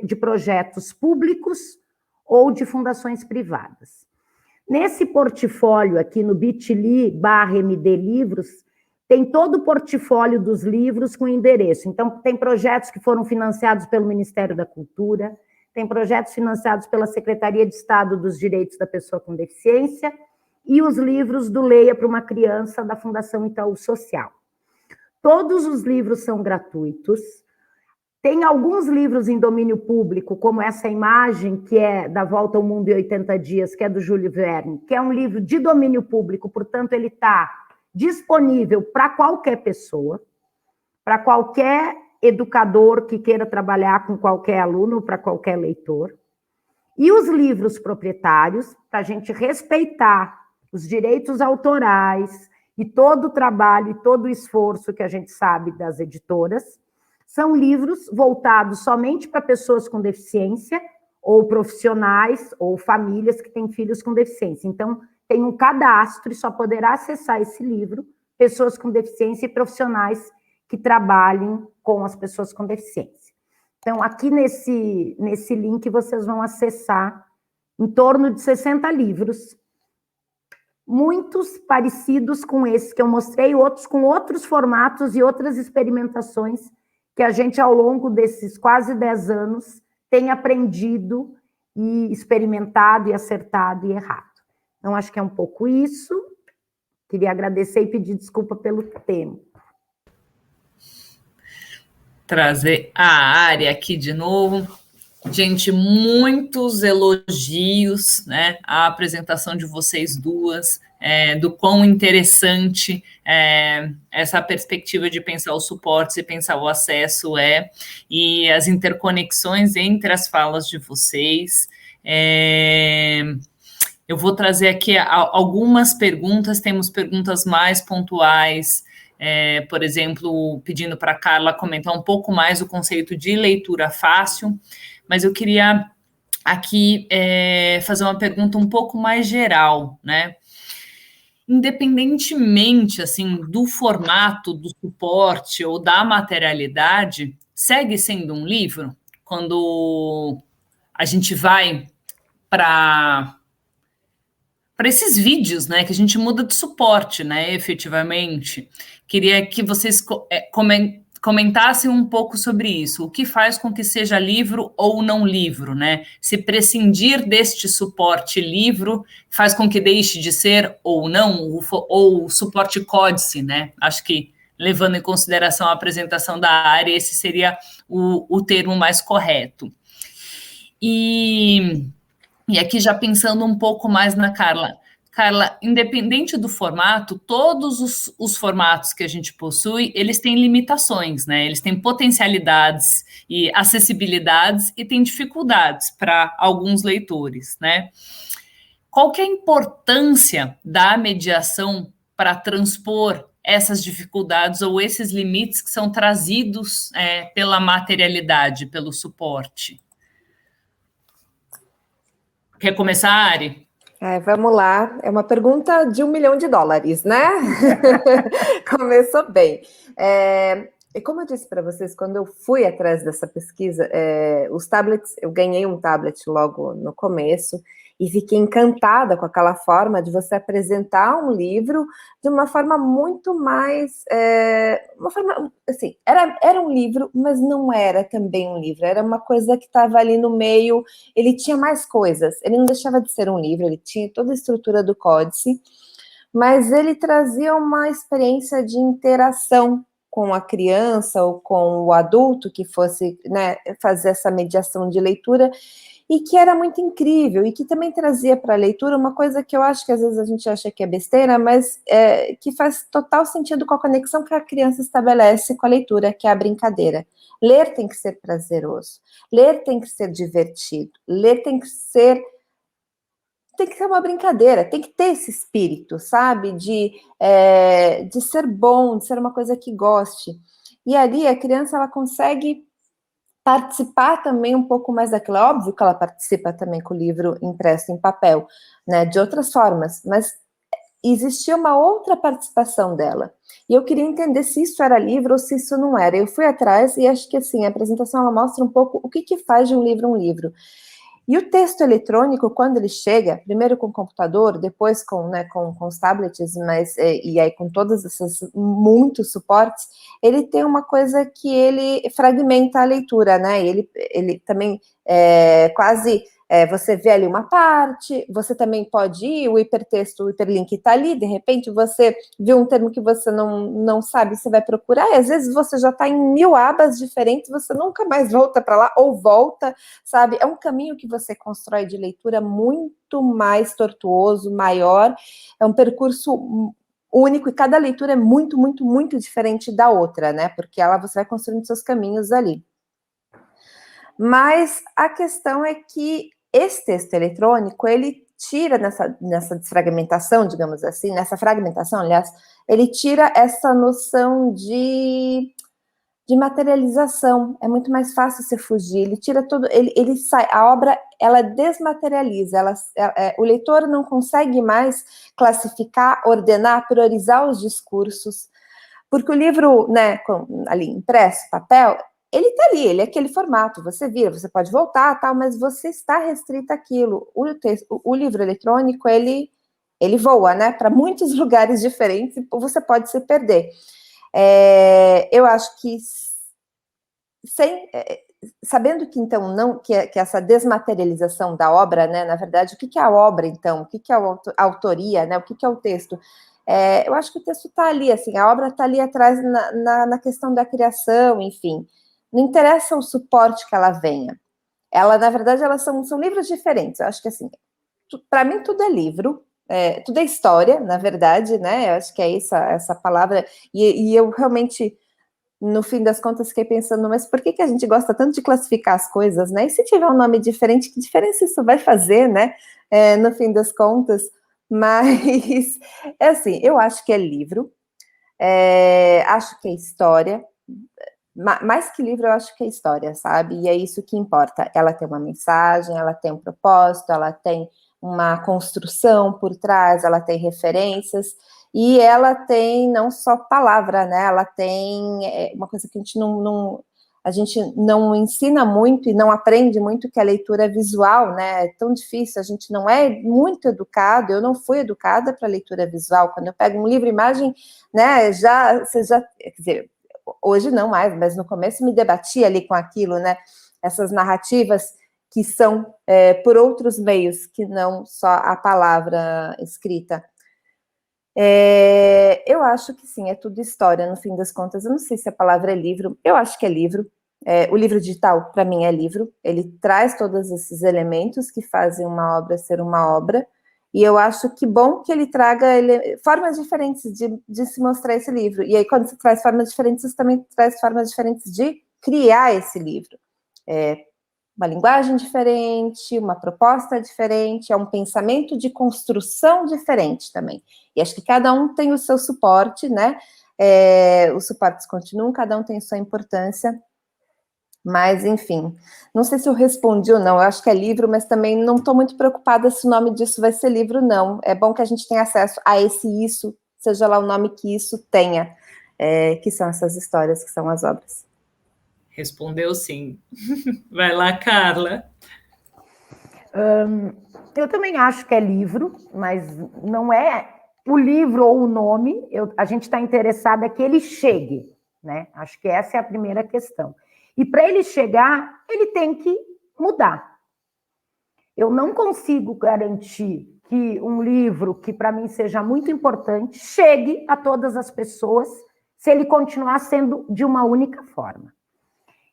de projetos públicos ou de fundações privadas. Nesse portfólio aqui no bit.ly/MD Livros, tem todo o portfólio dos livros com endereço. Então, tem projetos que foram financiados pelo Ministério da Cultura, tem projetos financiados pela Secretaria de Estado dos Direitos da Pessoa com Deficiência e os livros do Leia para uma Criança, da Fundação Itaú Social. Todos os livros são gratuitos. Tem alguns livros em domínio público, como essa imagem, que é Da Volta ao Mundo em 80 Dias, que é do Júlio Verne, que é um livro de domínio público, portanto, ele está disponível para qualquer pessoa, para qualquer educador que queira trabalhar com qualquer aluno, para qualquer leitor. E os livros proprietários, para a gente respeitar os direitos autorais e todo o trabalho e todo o esforço que a gente sabe das editoras, são livros voltados somente para pessoas com deficiência, ou profissionais, ou famílias que têm filhos com deficiência. Então, tem um cadastro e só poderá acessar esse livro pessoas com deficiência e profissionais que trabalhem com as pessoas com deficiência. Então, aqui nesse link, vocês vão acessar em torno de 60 livros, muitos parecidos com esse que eu mostrei, outros com outros formatos e outras experimentações que a gente, ao longo desses quase 10 anos, tem aprendido e experimentado e acertado e errado. Então, acho que é um pouco isso. Queria agradecer e pedir desculpa pelo tempo. trazer a área aqui de novo. Gente, muitos elogios, né, à apresentação de vocês duas, do quão interessante essa perspectiva de pensar os suportes e pensar o acesso e as interconexões entre as falas de vocês. Eu vou trazer aqui algumas perguntas, temos perguntas mais pontuais, por exemplo, pedindo para a Carla comentar um pouco mais o conceito de leitura fácil, mas eu queria aqui fazer uma pergunta um pouco mais geral, né? Independentemente, assim, do formato, do suporte ou da materialidade, segue sendo um livro? Quando a gente vai para esses vídeos, né, que a gente muda de suporte, né, efetivamente. Queria que vocês comentassem um pouco sobre isso. O que faz com que seja livro ou não livro, né? Se prescindir deste suporte livro faz com que deixe de ser ou não, ou suporte códice, né? Acho que, levando em consideração a apresentação da área, esse seria o termo mais correto. E aqui já pensando um pouco mais na Carla. Carla, independente do formato, todos os formatos que a gente possui, eles têm limitações, né? Eles têm potencialidades e acessibilidades e têm dificuldades para alguns leitores, né? Qual que é a importância da mediação para transpor essas dificuldades ou esses limites que são trazidos pela materialidade, pelo suporte? Quer começar, Ari? Vamos lá, é uma pergunta de $1 milhão, né? Começou bem. E como eu disse para vocês, quando eu fui atrás dessa pesquisa, os tablets, eu ganhei um tablet logo no começo e fiquei encantada com aquela forma de você apresentar um livro de uma forma muito mais, uma forma, assim, era um livro, mas não era também um livro, era uma coisa que estava ali no meio, ele tinha mais coisas, ele não deixava de ser um livro, ele tinha toda a estrutura do códice, mas ele trazia uma experiência de interação com a criança ou com o adulto que fosse, né, fazer essa mediação de leitura, e que era muito incrível, e que também trazia para a leitura uma coisa que eu acho que às vezes a gente acha que é besteira, mas que faz total sentido com a conexão que a criança estabelece com a leitura, que é a brincadeira. Ler tem que ser prazeroso, ler tem que ser divertido, ler tem que ser uma brincadeira, tem que ter esse espírito, sabe, de ser bom, de ser uma coisa que goste. E ali a criança, ela consegue participar também um pouco mais daquilo. É óbvio que ela participa também com o livro impresso em papel, né, de outras formas, mas existia uma outra participação dela. E eu queria entender se isso era livro ou se isso não era. Eu fui atrás e acho que, assim, a apresentação, ela mostra um pouco o que faz de um livro. E o texto eletrônico, quando ele chega, primeiro com o computador, depois com os tablets, e aí com todos esses muitos suportes, ele tem uma coisa que ele fragmenta a leitura, né? Ele também quase... você vê ali uma parte, você também pode ir, o hipertexto, o hiperlink está ali, de repente você viu um termo que você não sabe, você vai procurar, e às vezes você já está em 1000 abas diferentes, você nunca mais volta para lá, ou volta, sabe? É um caminho que você constrói de leitura muito mais tortuoso, maior, é um percurso único, e cada leitura é muito, muito, muito diferente da outra, né? Porque você vai construindo seus caminhos ali. Mas a questão é que esse texto eletrônico, ele tira nessa desfragmentação, digamos assim, nessa fragmentação, aliás, ele tira essa noção de materialização. É muito mais fácil você fugir, ele tira tudo, ele sai, a obra, ela desmaterializa, o leitor não consegue mais classificar, ordenar, priorizar os discursos, porque o livro, né, ali impresso, papel, ele está ali, ele é aquele formato, você vira, você pode voltar, tal, mas você está restrito àquilo. O livro eletrônico, ele voa, né, para muitos lugares diferentes, e você pode se perder. Eu acho que, sabendo que, então, que essa desmaterialização da obra, né, na verdade, o que é a obra, então? O que é a autoria, né, o que é o texto? Eu acho que o texto está ali, assim, a obra está ali atrás na questão da criação, enfim. não interessa o suporte que ela venha. Ela, na verdade, elas são livros diferentes. Eu acho que, assim, para mim, tudo é livro, tudo é história, na verdade, né? Eu acho que é essa palavra. E eu realmente, no fim das contas, fiquei pensando, mas por que a gente gosta tanto de classificar as coisas, né? E se tiver um nome diferente, que diferença isso vai fazer, né? No fim das contas. Mas, é assim, eu acho que é livro, acho que é história. Mais que livro, eu acho que é história, sabe? E é isso que importa. Ela tem uma mensagem, ela tem um propósito, ela tem uma construção por trás, ela tem referências, e ela tem não só palavra, né? Ela tem uma coisa que a gente não ensina muito e não aprende muito, que é a leitura visual, né? É tão difícil, a gente não é muito educado, eu não fui educada para leitura visual. Quando eu pego um livro-imagem, né, quer dizer, hoje não mais, mas no começo me debatia ali com aquilo, né? Essas narrativas que são por outros meios, que não só a palavra escrita. Eu acho que sim, é tudo história, no fim das contas. Eu não sei se a palavra é livro, eu acho que é livro. O livro digital, para mim, é livro. Ele traz todos esses elementos que fazem uma obra ser uma obra. E eu acho que bom que ele traga formas diferentes de se mostrar esse livro. E aí, quando você traz formas diferentes, você também traz formas diferentes de criar esse livro. Uma linguagem diferente, uma proposta diferente, é um pensamento de construção diferente também. E acho que cada um tem o seu suporte, né? Os suportes continuam, cada um tem sua importância. Mas, enfim, não sei se eu respondi ou não, eu acho que é livro, mas também não estou muito preocupada se o nome disso vai ser livro, não. É bom que a gente tenha acesso a isso, seja lá o nome que isso tenha, que são essas histórias, que são as obras. Respondeu sim. Vai lá, Carla. Eu também acho que é livro, mas não é o livro ou o nome, a gente está interessada que ele chegue, né? Acho que essa é a primeira questão. E para ele chegar, ele tem que mudar. Eu não consigo garantir que um livro que para mim seja muito importante chegue a todas as pessoas se ele continuar sendo de uma única forma.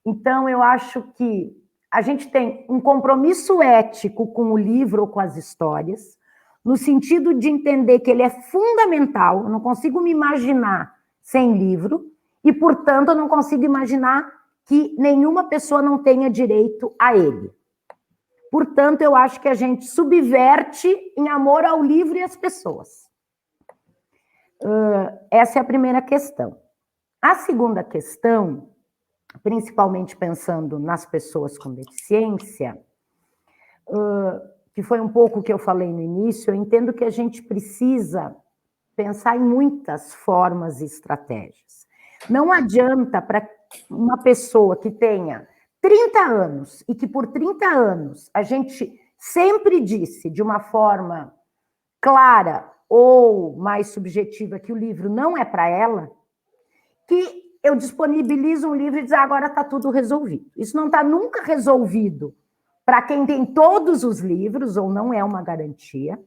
Então, eu acho que a gente tem um compromisso ético com o livro ou com as histórias, no sentido de entender que ele é fundamental, eu não consigo me imaginar sem livro, e, portanto, eu não consigo imaginar que nenhuma pessoa não tenha direito a ele. Portanto, eu acho que a gente subverte em amor ao livro e às pessoas. Essa é a primeira questão. A segunda questão, principalmente pensando nas pessoas com deficiência, que foi um pouco o que eu falei no início, eu entendo que a gente precisa pensar em muitas formas e estratégias. Não adianta para uma pessoa que tenha 30 anos e que por 30 anos a gente sempre disse de uma forma clara ou mais subjetiva que o livro não é para ela, que eu disponibilizo um livro e diz, agora está tudo resolvido. Isso não está nunca resolvido para quem tem todos os livros, ou não é uma garantia,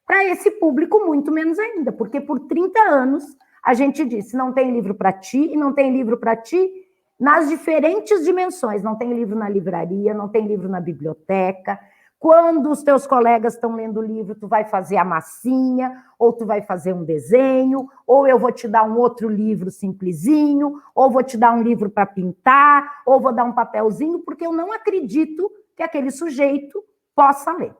para esse público muito menos ainda, porque por 30 anos a gente disse, não tem livro para ti, e não tem livro para ti nas diferentes dimensões, não tem livro na livraria, não tem livro na biblioteca. Quando os teus colegas estão lendo o livro, tu vai fazer a massinha, ou tu vai fazer um desenho, ou eu vou te dar um outro livro simplesinho, ou vou te dar um livro para pintar, ou vou dar um papelzinho, porque eu não acredito que aquele sujeito possa ler.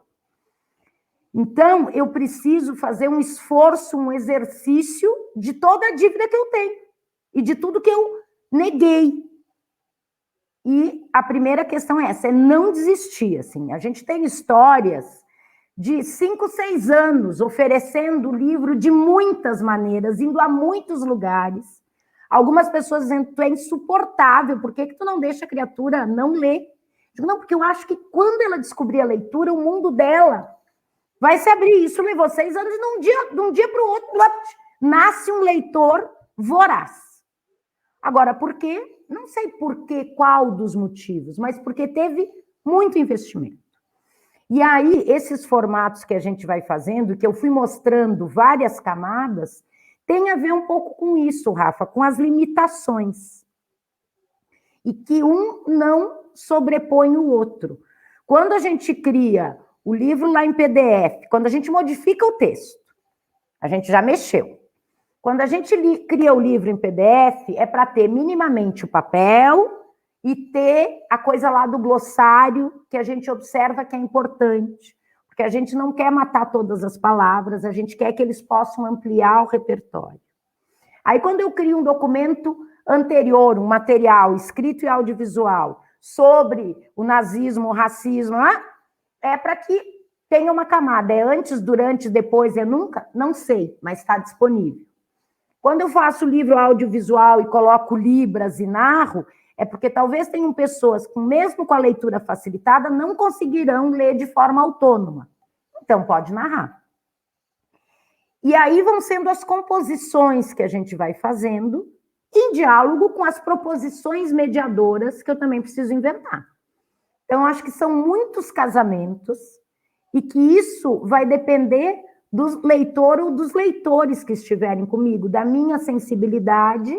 Então, eu preciso fazer um esforço, um exercício de toda a dívida que eu tenho e de tudo que eu neguei. E a primeira questão é essa, é não desistir. Assim. A gente tem histórias de 5, 6 anos oferecendo o livro de muitas maneiras, indo a muitos lugares. Algumas pessoas dizendo, tu é insuportável, por que tu não deixa a criatura não ler? Eu digo, não, porque eu acho que quando ela descobrir a leitura, o mundo dela vai se abrir. Isso levou 6 anos, de um dia para o outro, nasce um leitor voraz. Agora, por quê? Não sei por quê, qual dos motivos, mas porque teve muito investimento. E aí, esses formatos que a gente vai fazendo, que eu fui mostrando várias camadas, tem a ver um pouco com isso, Rafa, com as limitações. e que um não sobrepõe o outro. Quando a gente cria o livro lá em PDF, quando a gente modifica o texto, a gente já mexeu. Quando a gente cria o livro em PDF, é para ter minimamente o papel e ter a coisa lá do glossário, que a gente observa que é importante, porque a gente não quer matar todas as palavras, a gente quer que eles possam ampliar o repertório. Aí, quando eu crio um documento anterior, um material escrito e audiovisual sobre o nazismo, o racismo, é para que tenha uma camada. É antes, durante, depois, é nunca? Não sei, mas está disponível. Quando eu faço livro audiovisual e coloco libras e narro, é porque talvez tenham pessoas que, mesmo com a leitura facilitada, não conseguirão ler de forma autônoma. Então, pode narrar. E aí vão sendo as composições que a gente vai fazendo, em diálogo com as proposições mediadoras que eu também preciso inventar. Então, acho que são muitos casamentos e que isso vai depender do leitor ou dos leitores que estiverem comigo, da minha sensibilidade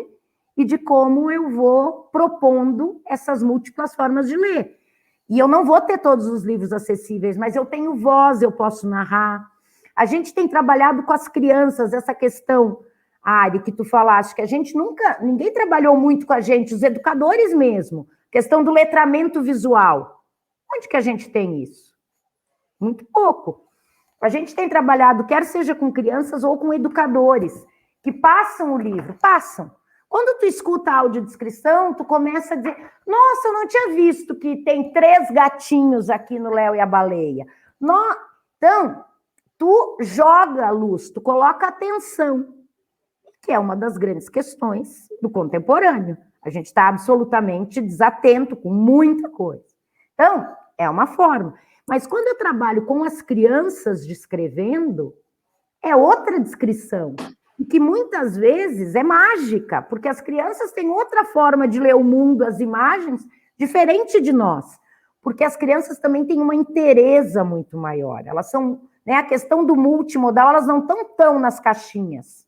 e de como eu vou propondo essas múltiplas formas de ler. E eu não vou ter todos os livros acessíveis, mas eu tenho voz, eu posso narrar. A gente tem trabalhado com as crianças essa questão, Ari, que tu falaste, que a gente ninguém trabalhou muito com a gente, os educadores mesmo, questão do letramento visual. Onde que a gente tem isso? Muito pouco. A gente tem trabalhado, quer seja com crianças ou com educadores, que passam o livro, passam. Quando tu escuta a audiodescrição, tu começa a dizer, nossa, eu não tinha visto que tem 3 gatinhos aqui no Léo e a Baleia. Então, tu joga a luz, tu coloca atenção, que é uma das grandes questões do contemporâneo. A gente está absolutamente desatento com muita coisa. Então, é uma forma. Mas quando eu trabalho com as crianças descrevendo, é outra descrição, e que muitas vezes é mágica, porque as crianças têm outra forma de ler o mundo, as imagens, diferente de nós, porque as crianças também têm uma inteireza muito maior, elas são, né, a questão do multimodal, elas não estão tão nas caixinhas.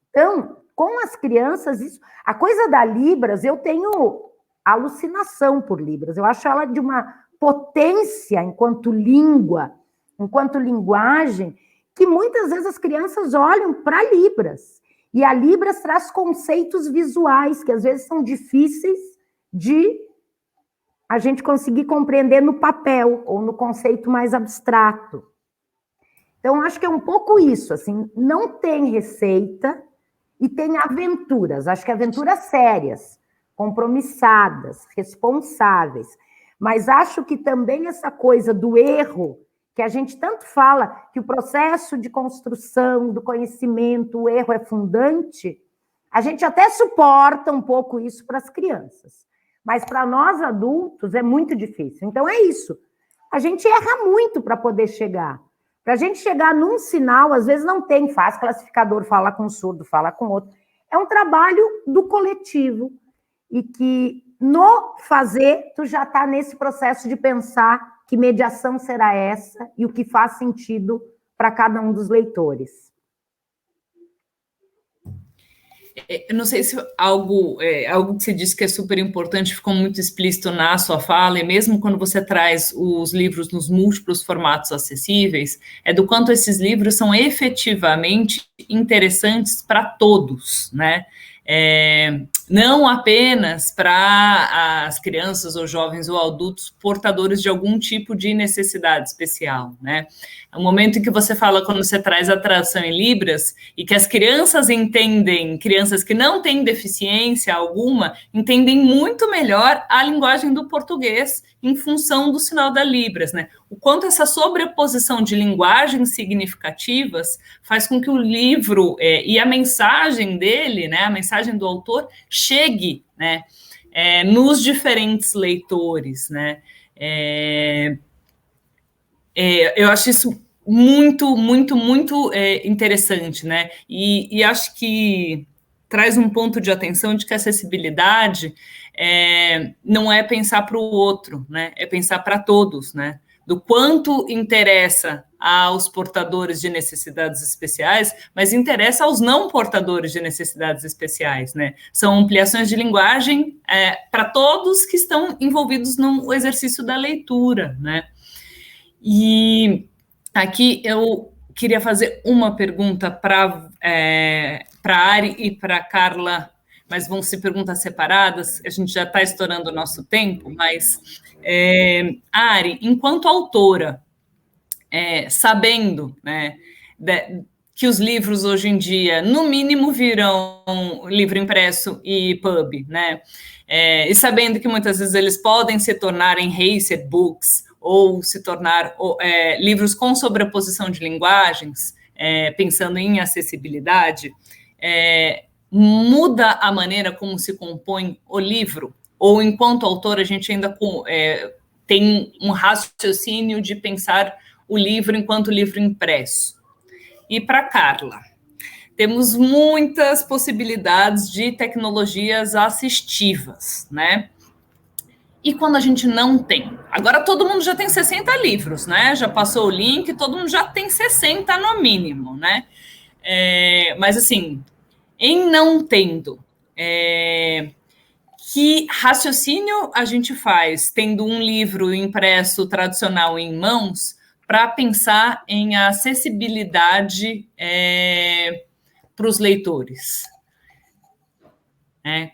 Então, com as crianças, a coisa da Libras, eu tenho alucinação por Libras, eu acho ela de uma potência enquanto língua, enquanto linguagem, que muitas vezes as crianças olham para Libras. E a Libras traz conceitos visuais, que às vezes são difíceis de a gente conseguir compreender no papel, ou no conceito mais abstrato. Então, acho que é um pouco isso, assim, não tem receita e tem aventuras, acho que aventuras sérias, compromissadas, responsáveis, mas acho que também essa coisa do erro, que a gente tanto fala que o processo de construção do conhecimento, o erro é fundante, a gente até suporta um pouco isso para as crianças, mas para nós adultos é muito difícil. Então é isso, a gente erra muito para poder chegar. Para a gente chegar num sinal, às vezes não tem, faz classificador, fala com um surdo, fala com outro. É um trabalho do coletivo e que no fazer, tu já está nesse processo de pensar que mediação será essa e o que faz sentido para cada um dos leitores. Eu não sei se algo que você disse que é super importante ficou muito explícito na sua fala, e mesmo quando você traz os livros nos múltiplos formatos acessíveis, é do quanto esses livros são efetivamente interessantes para todos, né? Não apenas para as crianças ou jovens ou adultos portadores de algum tipo de necessidade especial, né? É o momento em que você fala, quando você traz a tradução em Libras, e que as crianças entendem, crianças que não têm deficiência alguma, entendem muito melhor a linguagem do português em função do sinal da Libras, né? O quanto essa sobreposição de linguagens significativas faz com que o livro e a mensagem dele, né, a mensagem do autor, chegue, né, nos diferentes leitores, né? Eu acho isso muito, muito, muito interessante, né? E acho que traz um ponto de atenção de que a acessibilidade não é pensar para o outro, né? É pensar para todos, né? Do quanto interessa aos portadores de necessidades especiais, mas interessa aos não portadores de necessidades especiais, né? São ampliações de linguagem para todos que estão envolvidos no exercício da leitura, né? E aqui eu queria fazer uma pergunta para a Ari e para a Carla, mas vão ser perguntas separadas, a gente já está estourando o nosso tempo, mas, Ari, enquanto autora, sabendo, né, que os livros hoje em dia, no mínimo, virão livro impresso e pub, né, e sabendo que muitas vezes eles podem se tornar enhanced books, ou se tornar livros com sobreposição de linguagens, pensando em acessibilidade, muda a maneira como se compõe o livro? Ou, enquanto autor, a gente ainda tem um raciocínio de pensar o livro enquanto livro impresso? E para Carla, temos muitas possibilidades de tecnologias assistivas, né? E quando a gente não tem? Agora todo mundo já tem 60 livros, né? Já passou o link, todo mundo já tem 60 no mínimo, né? Mas, assim, em não tendo, que raciocínio a gente faz, tendo um livro impresso tradicional em mãos, para pensar em acessibilidade para os leitores?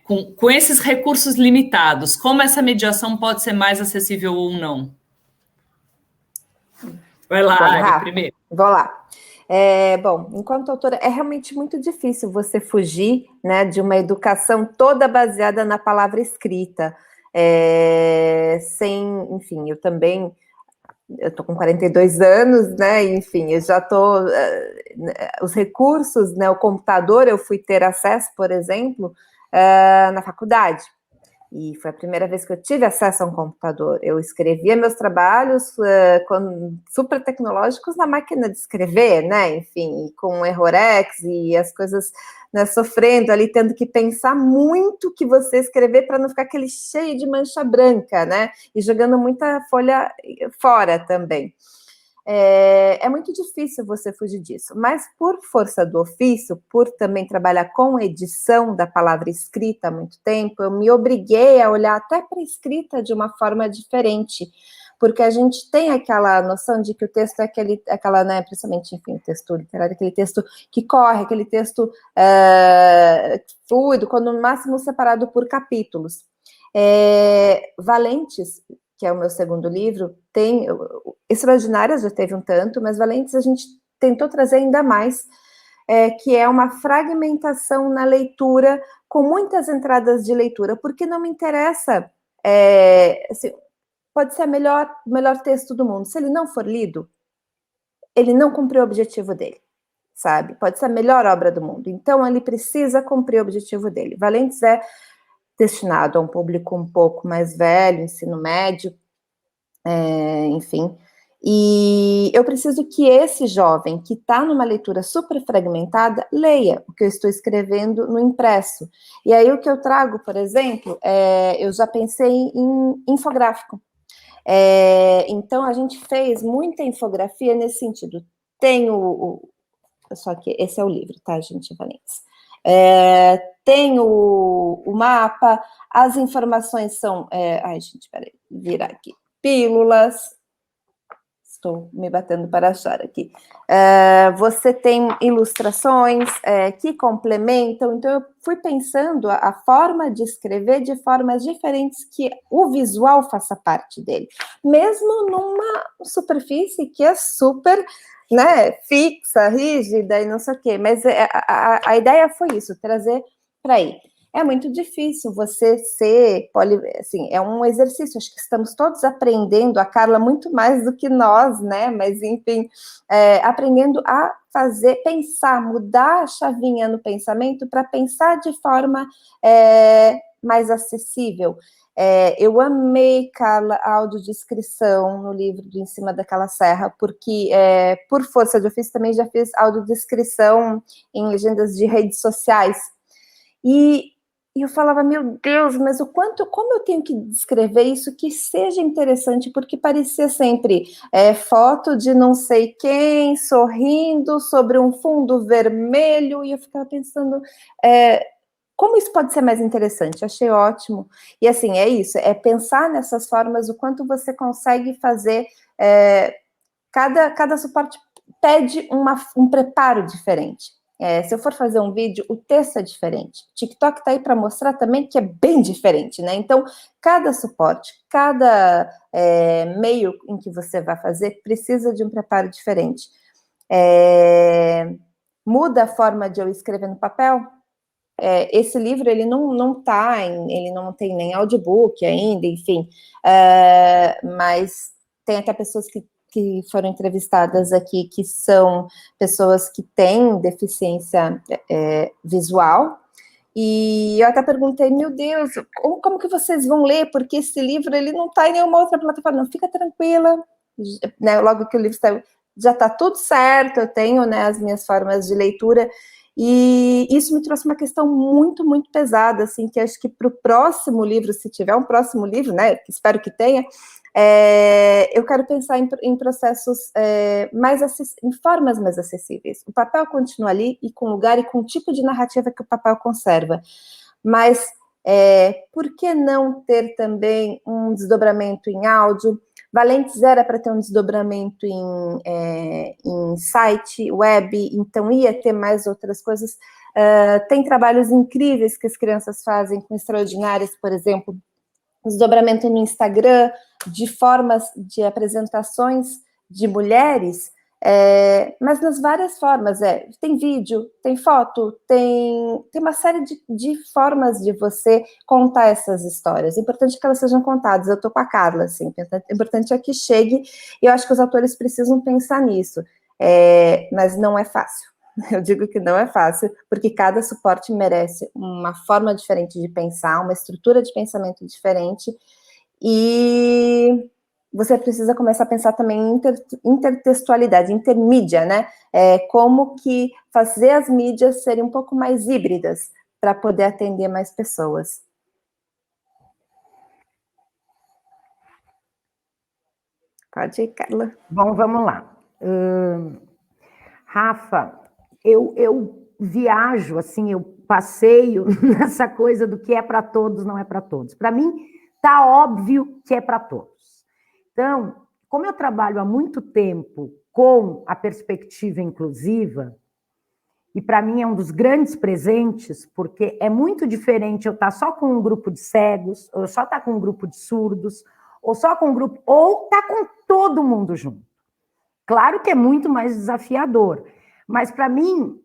Com esses recursos limitados, como essa mediação pode ser mais acessível ou não? Vai lá, Ari, primeiro. Vou lá. Bom, enquanto autora, é realmente muito difícil você fugir, né, de uma educação toda baseada na palavra escrita. Enfim, eu tô com 42 anos, né, enfim, eu já tô, os recursos, né, o computador, eu fui ter acesso, por exemplo, na faculdade, e foi a primeira vez que eu tive acesso a um computador. Eu escrevia meus trabalhos super tecnológicos na máquina de escrever, né, enfim, com errorex e as coisas, né, sofrendo ali, tendo que pensar muito o que você escrever para não ficar aquele cheio de mancha branca, né, e jogando muita folha fora também. É muito difícil você fugir disso, mas por força do ofício, por também trabalhar com edição da palavra escrita há muito tempo, eu me obriguei a olhar até para a escrita de uma forma diferente, porque a gente tem aquela noção de que o texto é aquela, né, principalmente, enfim, o texto literário, aquele texto que corre, aquele texto fluido, quando no máximo separado por capítulos. Valentes, que é o meu segundo livro, tem Extraordinárias, já teve um tanto, mas Valentes a gente tentou trazer ainda mais, que é uma fragmentação na leitura, com muitas entradas de leitura, porque não me interessa, assim, pode ser o melhor texto do mundo, se ele não for lido, ele não cumpriu o objetivo dele, sabe? Pode ser a melhor obra do mundo, então ele precisa cumprir o objetivo dele. Valentes é destinado a um público um pouco mais velho, ensino médio, enfim, e eu preciso que esse jovem que está numa leitura super fragmentada, leia o que eu estou escrevendo no impresso. E aí o que eu trago, por exemplo, eu já pensei em infográfico. Então a gente fez muita infografia nesse sentido. Tem só que esse é o livro, tá, gente, Valentes? Tem o mapa, as informações são... ai, gente, peraí, virar aqui. Pílulas, estou me batendo para achar aqui. Você tem ilustrações que complementam, então eu fui pensando a forma de escrever de formas diferentes que o visual faça parte dele, mesmo numa superfície que é super, né, fixa, rígida e não sei o quê, mas a ideia foi isso, trazer para aí. É muito difícil você ser, assim, é um exercício, acho que estamos todos aprendendo, a Carla muito mais do que nós, né, mas enfim, aprendendo a fazer, pensar, mudar a chavinha no pensamento para pensar de forma mais acessível. Eu amei, Carla, a audiodescrição no livro de Em Cima daquela Serra, porque, por força de ofício, também já fiz audiodescrição em legendas de redes sociais, e E eu falava, meu Deus, mas como eu tenho que descrever isso que seja interessante, porque parecia sempre foto de não sei quem, sorrindo sobre um fundo vermelho, e eu ficava pensando, como isso pode ser mais interessante? Achei ótimo. E assim, é isso, é pensar nessas formas, o quanto você consegue fazer, cada suporte pede um preparo diferente. Se eu for fazer um vídeo, o texto é diferente. O TikTok está aí para mostrar também que é bem diferente, né? Então, cada suporte, cada meio em que você vai fazer, precisa de um preparo diferente. Muda a forma de eu escrever no papel? Esse livro, ele não tem nem audiobook ainda, enfim, mas tem até pessoas que foram entrevistadas aqui, que são pessoas que têm deficiência visual, e eu até perguntei, meu Deus, como que vocês vão ler? Porque esse livro, ele não está em nenhuma outra plataforma. Não, fica tranquila, né, logo que o livro saiu, já está tudo certo, eu tenho, né, as minhas formas de leitura, e isso me trouxe uma questão muito, muito pesada, assim, que acho que para o próximo livro, se tiver um próximo livro, né, espero que tenha, eu quero pensar em processos em formas mais acessíveis. O papel continua ali, e com o lugar e com o tipo de narrativa que o papel conserva, mas por que não ter também um desdobramento em áudio? Valentes era para ter um desdobramento em site, web, então ia ter mais outras coisas. Tem trabalhos incríveis que as crianças fazem com Extraordinárias, por exemplo, desdobramento no Instagram, de formas de apresentações de mulheres, mas nas várias formas, tem vídeo, tem foto, tem uma série de formas de você contar essas histórias. É importante que elas sejam contadas. Eu estou com a Carla, assim, é importante que chegue, e eu acho que os autores precisam pensar nisso, mas não é fácil. Eu digo que não é fácil, porque cada suporte merece uma forma diferente de pensar, uma estrutura de pensamento diferente, e você precisa começar a pensar também em intertextualidade, intermídia, né? Como que fazer as mídias serem um pouco mais híbridas para poder atender mais pessoas. Pode ir, Carla. Bom, vamos lá. Rafa, eu viajo, assim, eu passeio nessa coisa do que é para todos, não é para todos. Para mim, tá óbvio que é para todos. Então, como eu trabalho há muito tempo com a perspectiva inclusiva, e para mim é um dos grandes presentes, porque é muito diferente eu estar só com um grupo de cegos, ou só estar com um grupo de surdos, ou só com um grupo, ou estar com todo mundo junto. Claro que é muito mais desafiador, mas para mim,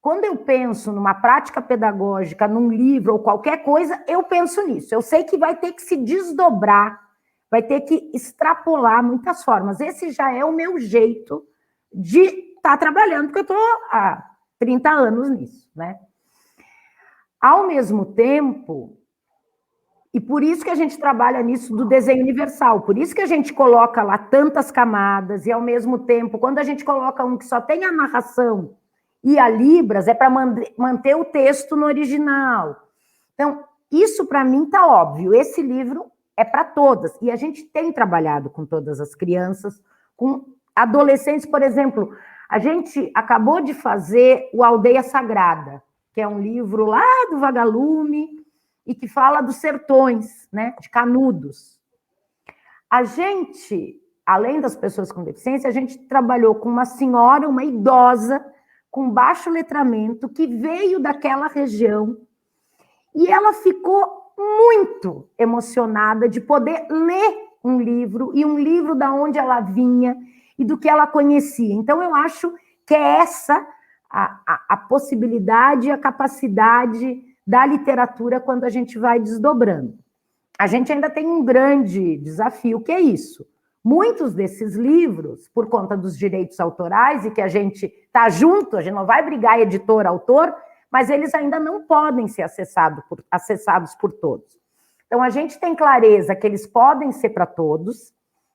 quando eu penso numa prática pedagógica, num livro ou qualquer coisa, eu penso nisso. Eu sei que vai ter que se desdobrar, vai ter que extrapolar muitas formas. Esse já é o meu jeito de estar trabalhando, porque eu estou há 30 anos nisso, né? Ao mesmo tempo, e por isso que a gente trabalha nisso do desenho universal, por isso que a gente coloca lá tantas camadas, e ao mesmo tempo, quando a gente coloca um que só tem a narração e a Libras, é para manter o texto no original. Então, isso para mim está óbvio. Esse livro é para todas. E a gente tem trabalhado com todas as crianças, com adolescentes, por exemplo. A gente acabou de fazer o Aldeia Sagrada, que é um livro lá do Vagalume e que fala dos sertões, né, de Canudos. A gente, além das pessoas com deficiência, a gente trabalhou com uma senhora, uma idosa, com baixo letramento, que veio daquela região, e ela ficou muito emocionada de poder ler um livro, e um livro da onde ela vinha e do que ela conhecia. Então, eu acho que é essa a possibilidade e a capacidade da literatura quando a gente vai desdobrando. A gente ainda tem um grande desafio, que é isso. Muitos desses livros, por conta dos direitos autorais, e que a gente está junto, a gente não vai brigar editor-autor, mas eles ainda não podem ser acessados por todos. Então, a gente tem clareza que eles podem ser para todos,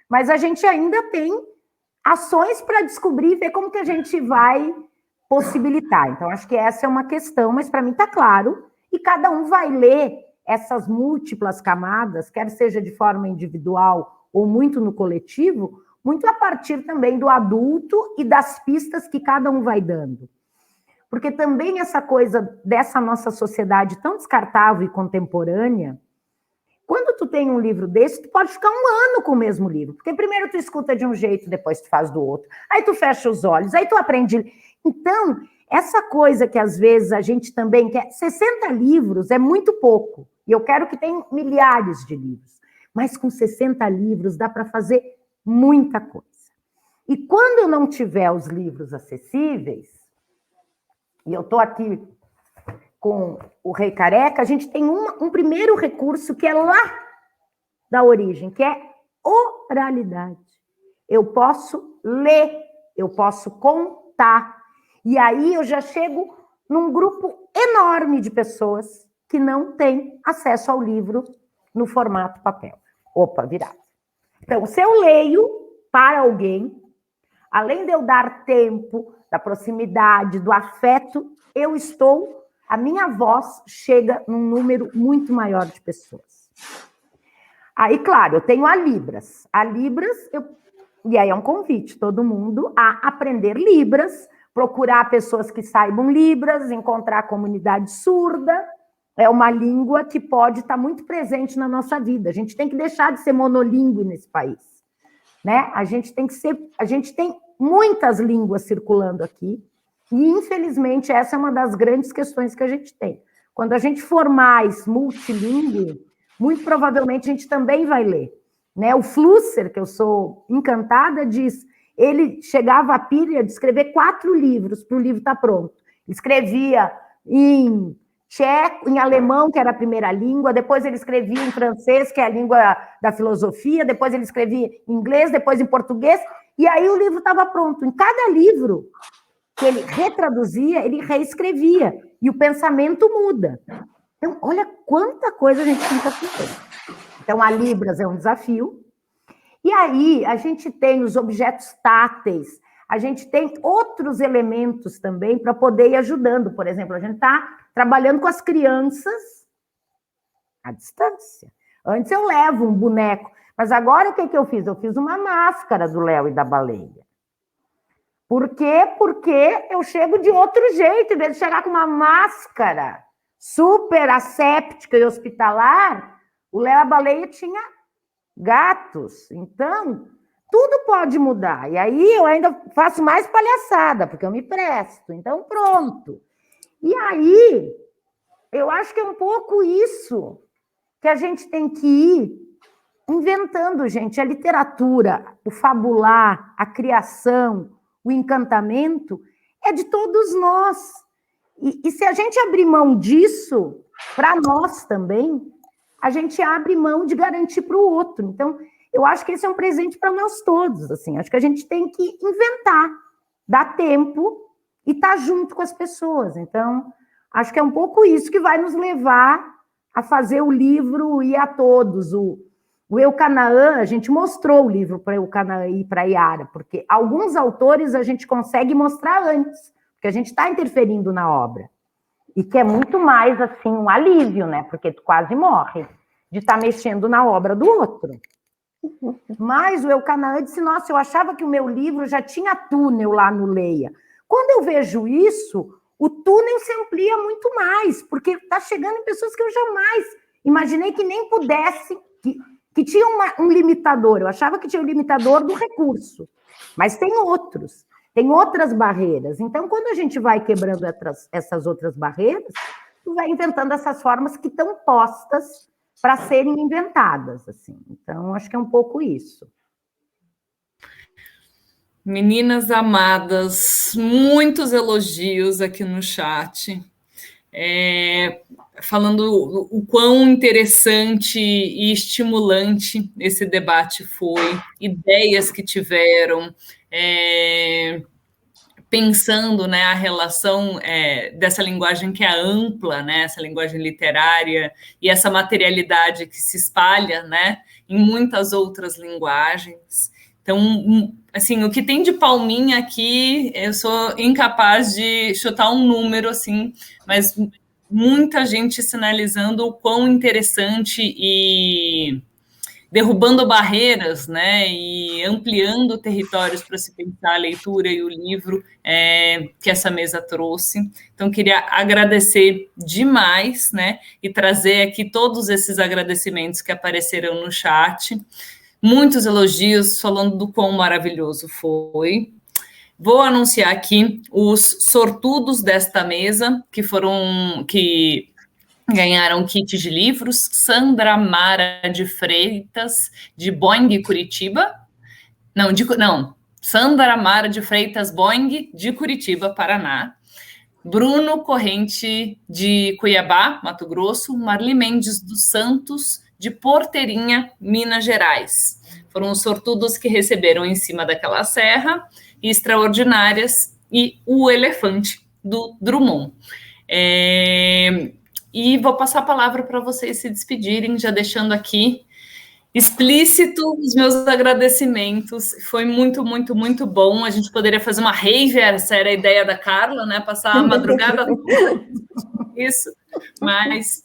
mas a gente ainda tem ações para descobrir e ver como que a gente vai possibilitar. Então, acho que essa é uma questão, mas para mim está claro e cada um vai ler essas múltiplas camadas, quer seja de forma individual ou muito no coletivo, muito a partir também do adulto e das pistas que cada um vai dando. Porque também essa coisa dessa nossa sociedade tão descartável e contemporânea, quando tu tem um livro desse, tu pode ficar um ano com o mesmo livro, porque primeiro tu escuta de um jeito, depois tu faz do outro, aí tu fecha os olhos, aí tu aprende. Então, essa coisa que às vezes a gente também quer, 60 livros é muito pouco, e eu quero que tenha milhares de livros, mas com 60 livros dá para fazer muita coisa. E quando eu não tiver os livros acessíveis, e eu estou aqui com o Rei Careca, a gente tem um primeiro recurso que é lá da origem, que é oralidade. Eu posso ler, eu posso contar, e aí eu já chego num grupo enorme de pessoas que não têm acesso ao livro no formato papel. Opa, virado. Então, se eu leio para alguém, além de eu dar tempo, da proximidade, do afeto, a minha voz chega num número muito maior de pessoas. Aí, claro, eu tenho a Libras. A Libras, e aí é um convite, todo mundo a aprender Libras, procurar pessoas que saibam Libras, encontrar a comunidade surda. É uma língua que pode estar muito presente na nossa vida. A gente tem que deixar de ser monolíngue nesse país, né? A gente tem muitas línguas circulando aqui, e, infelizmente, essa é uma das grandes questões que a gente tem. Quando a gente for mais multilíngue, muito provavelmente a gente também vai ler, né? O Flusser, que eu sou encantada, diz, ele chegava à pilha de escrever 4 livros para o livro estar pronto. Escrevia em tcheco, em alemão, que era a primeira língua, depois ele escrevia em francês, que é a língua da filosofia, depois ele escrevia em inglês, depois em português, e aí o livro estava pronto. Em cada livro que ele retraduzia, ele reescrevia, e o pensamento muda. Então, olha quanta coisa a gente tem que fazer. Então, a Libras é um desafio, e aí a gente tem os objetos táteis, a gente tem outros elementos também para poder ir ajudando. Por exemplo, a gente está trabalhando com as crianças à distância. Antes eu levo um boneco, mas agora o que eu fiz? Eu fiz uma máscara do Léo e da Baleia. Por quê? Porque eu chego de outro jeito, em vez de chegar com uma máscara super asséptica e hospitalar, o Léo e a Baleia tinha gatos. Então, tudo pode mudar. E aí eu ainda faço mais palhaçada, porque eu me presto. Então, pronto. E aí, eu acho que é um pouco isso que a gente tem que ir inventando, gente. A literatura, o fabular, a criação, o encantamento é de todos nós. E se a gente abrir mão disso, para nós também, a gente abre mão de garantir para o outro. Então, eu acho que esse é um presente para nós todos. Assim. Acho que a gente tem que inventar, dar tempo e estar junto com as pessoas. Então, acho que é um pouco isso que vai nos levar a fazer o livro ir a todos. O Eucanaã, a gente mostrou o livro para o Eucanaã e para a Yara, porque alguns autores a gente consegue mostrar antes, porque a gente está interferindo na obra. E que é muito mais, assim, um alívio, né? Porque tu quase morre de estar mexendo na obra do outro. Mas o Eucanaã disse, nossa, eu achava que o meu livro já tinha túnel lá no Leia. Quando eu vejo isso, o túnel se amplia muito mais, porque está chegando em pessoas que eu jamais imaginei que nem pudesse, que tinha um limitador. Eu achava que tinha o limitador do recurso, mas tem outros. Tem outras barreiras. Então, quando a gente vai quebrando essas outras barreiras, tu vai inventando essas formas que estão postas para serem inventadas. Assim. Então, acho que é um pouco isso. Meninas amadas, muitos elogios aqui no chat. Falando o quão interessante e estimulante esse debate foi, ideias que tiveram, pensando, né, a relação dessa linguagem que é ampla, né, essa linguagem literária e essa materialidade que se espalha, né, em muitas outras linguagens. Então, assim, o que tem de palminha aqui, eu sou incapaz de chutar um número, assim, mas muita gente sinalizando o quão interessante e derrubando barreiras, né, e ampliando territórios para se pensar a leitura e o livro que essa mesa trouxe. Então, queria agradecer demais, né, e trazer aqui todos esses agradecimentos que apareceram no chat. Muitos elogios falando do quão maravilhoso foi. Vou anunciar aqui os sortudos desta mesa, que ganharam kit de livros: Sandra Mara de Freitas, de Boing, Curitiba. Sandra Mara de Freitas Boing, de Curitiba, Paraná. Bruno Corrente, de Cuiabá, Mato Grosso. Marli Mendes dos Santos, de Porteirinha, Minas Gerais. Foram os sortudos que receberam Em Cima daquela Serra, Extraordinárias e O Elefante, do Drummond. E vou passar a palavra para vocês se despedirem, já deixando aqui explícito os meus agradecimentos. Foi muito, muito, muito bom. A gente poderia fazer uma rave, essa era a ideia da Carla, né? Passar a madrugada toda isso, mas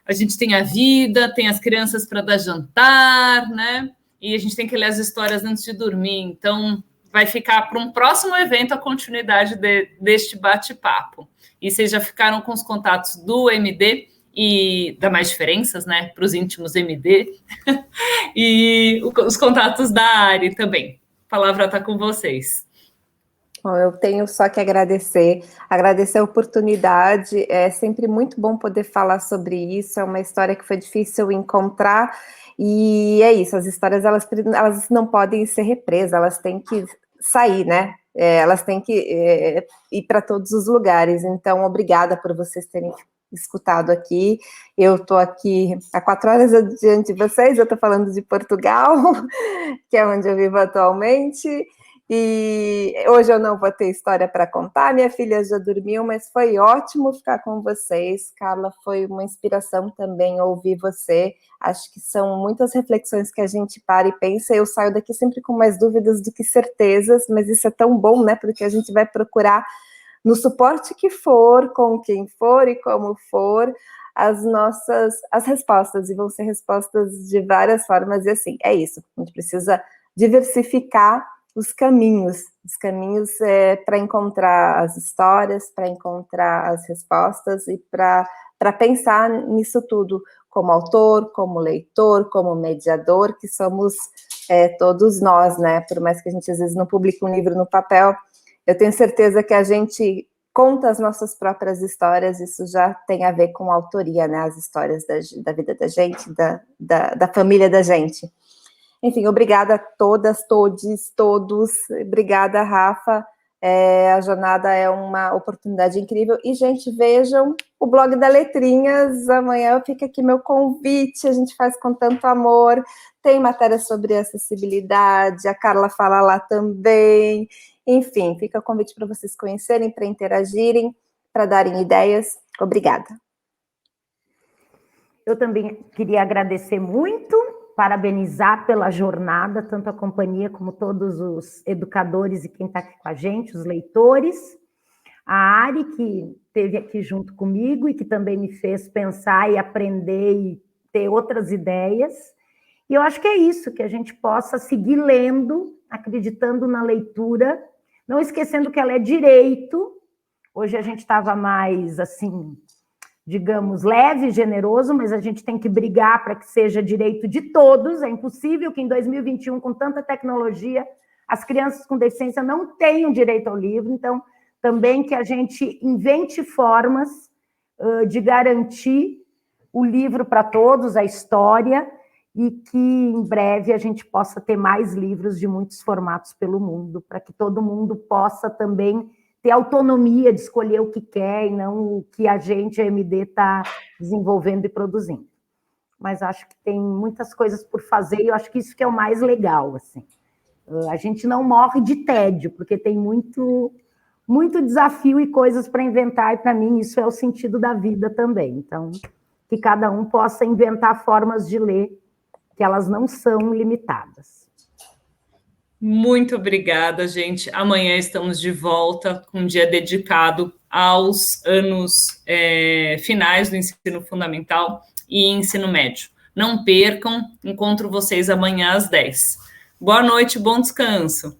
a gente tem a vida, tem as crianças para dar jantar, né? E a gente tem que ler as histórias antes de dormir. Então, vai ficar para um próximo evento a continuidade deste bate-papo. E vocês já ficaram com os contatos do MD e da Mais Diferenças, né, para os íntimos MD, e os contatos da Ari também. A palavra está com vocês. Bom, eu tenho só que agradecer a oportunidade, é sempre muito bom poder falar sobre isso, é uma história que foi difícil encontrar, e é isso, as histórias, elas não podem ser represas, elas têm que sair, né? Elas têm que ir para todos os lugares. Então, obrigada por vocês terem escutado aqui. Eu estou aqui há 4 horas adiante de vocês, eu estou falando de Portugal, que é onde eu vivo atualmente, e hoje eu não vou ter história para contar, minha filha já dormiu, mas foi ótimo ficar com vocês. Carla, foi uma inspiração também ouvir você. Acho que são muitas reflexões que a gente para e pensa. Eu saio daqui sempre com mais dúvidas do que certezas, mas isso é tão bom, né? Porque a gente vai procurar no suporte que for, com quem for e como for, as respostas, e vão ser respostas de várias formas, e assim, é isso. A gente precisa diversificar os caminhos para encontrar as histórias, para encontrar as respostas e para pensar nisso tudo, como autor, como leitor, como mediador, que somos todos nós, né? Por mais que a gente às vezes não publique um livro no papel, eu tenho certeza que a gente conta as nossas próprias histórias, isso já tem a ver com a autoria, né? As histórias da vida da gente, da família da gente. Enfim, obrigada a todas, todos. Obrigada, Rafa. A jornada é uma oportunidade incrível. E, gente, vejam o blog da Letrinhas. Amanhã fica aqui meu convite. A gente faz com tanto amor. Tem matéria sobre acessibilidade. A Carla fala lá também. Enfim, fica o convite para vocês conhecerem, para interagirem, para darem ideias. Obrigada. Eu também queria agradecer muito, parabenizar pela jornada, tanto a companhia como todos os educadores e quem está aqui com a gente, os leitores. A Ari, que esteve aqui junto comigo e que também me fez pensar e aprender e ter outras ideias. E eu acho que é isso, que a gente possa seguir lendo, acreditando na leitura, não esquecendo que ela é direito. Hoje a gente estava mais, assim, digamos, leve, generoso, mas a gente tem que brigar para que seja direito de todos. É impossível que em 2021, com tanta tecnologia, as crianças com deficiência não tenham direito ao livro. Então, também que a gente invente formas de garantir o livro para todos, a história, e que em breve a gente possa ter mais livros de muitos formatos pelo mundo, para que todo mundo possa também ter autonomia de escolher o que quer e não o que a gente, a MD, está desenvolvendo e produzindo. Mas acho que tem muitas coisas por fazer e eu acho que isso que é o mais legal, assim. A gente não morre de tédio, porque tem muito desafio e coisas para inventar, e para mim isso é o sentido da vida também. Então, que cada um possa inventar formas de ler, que elas não são limitadas. Muito obrigada, gente. Amanhã estamos de volta com um dia dedicado aos anos finais do ensino fundamental e ensino médio. Não percam, encontro vocês amanhã às 10. Boa noite, bom descanso.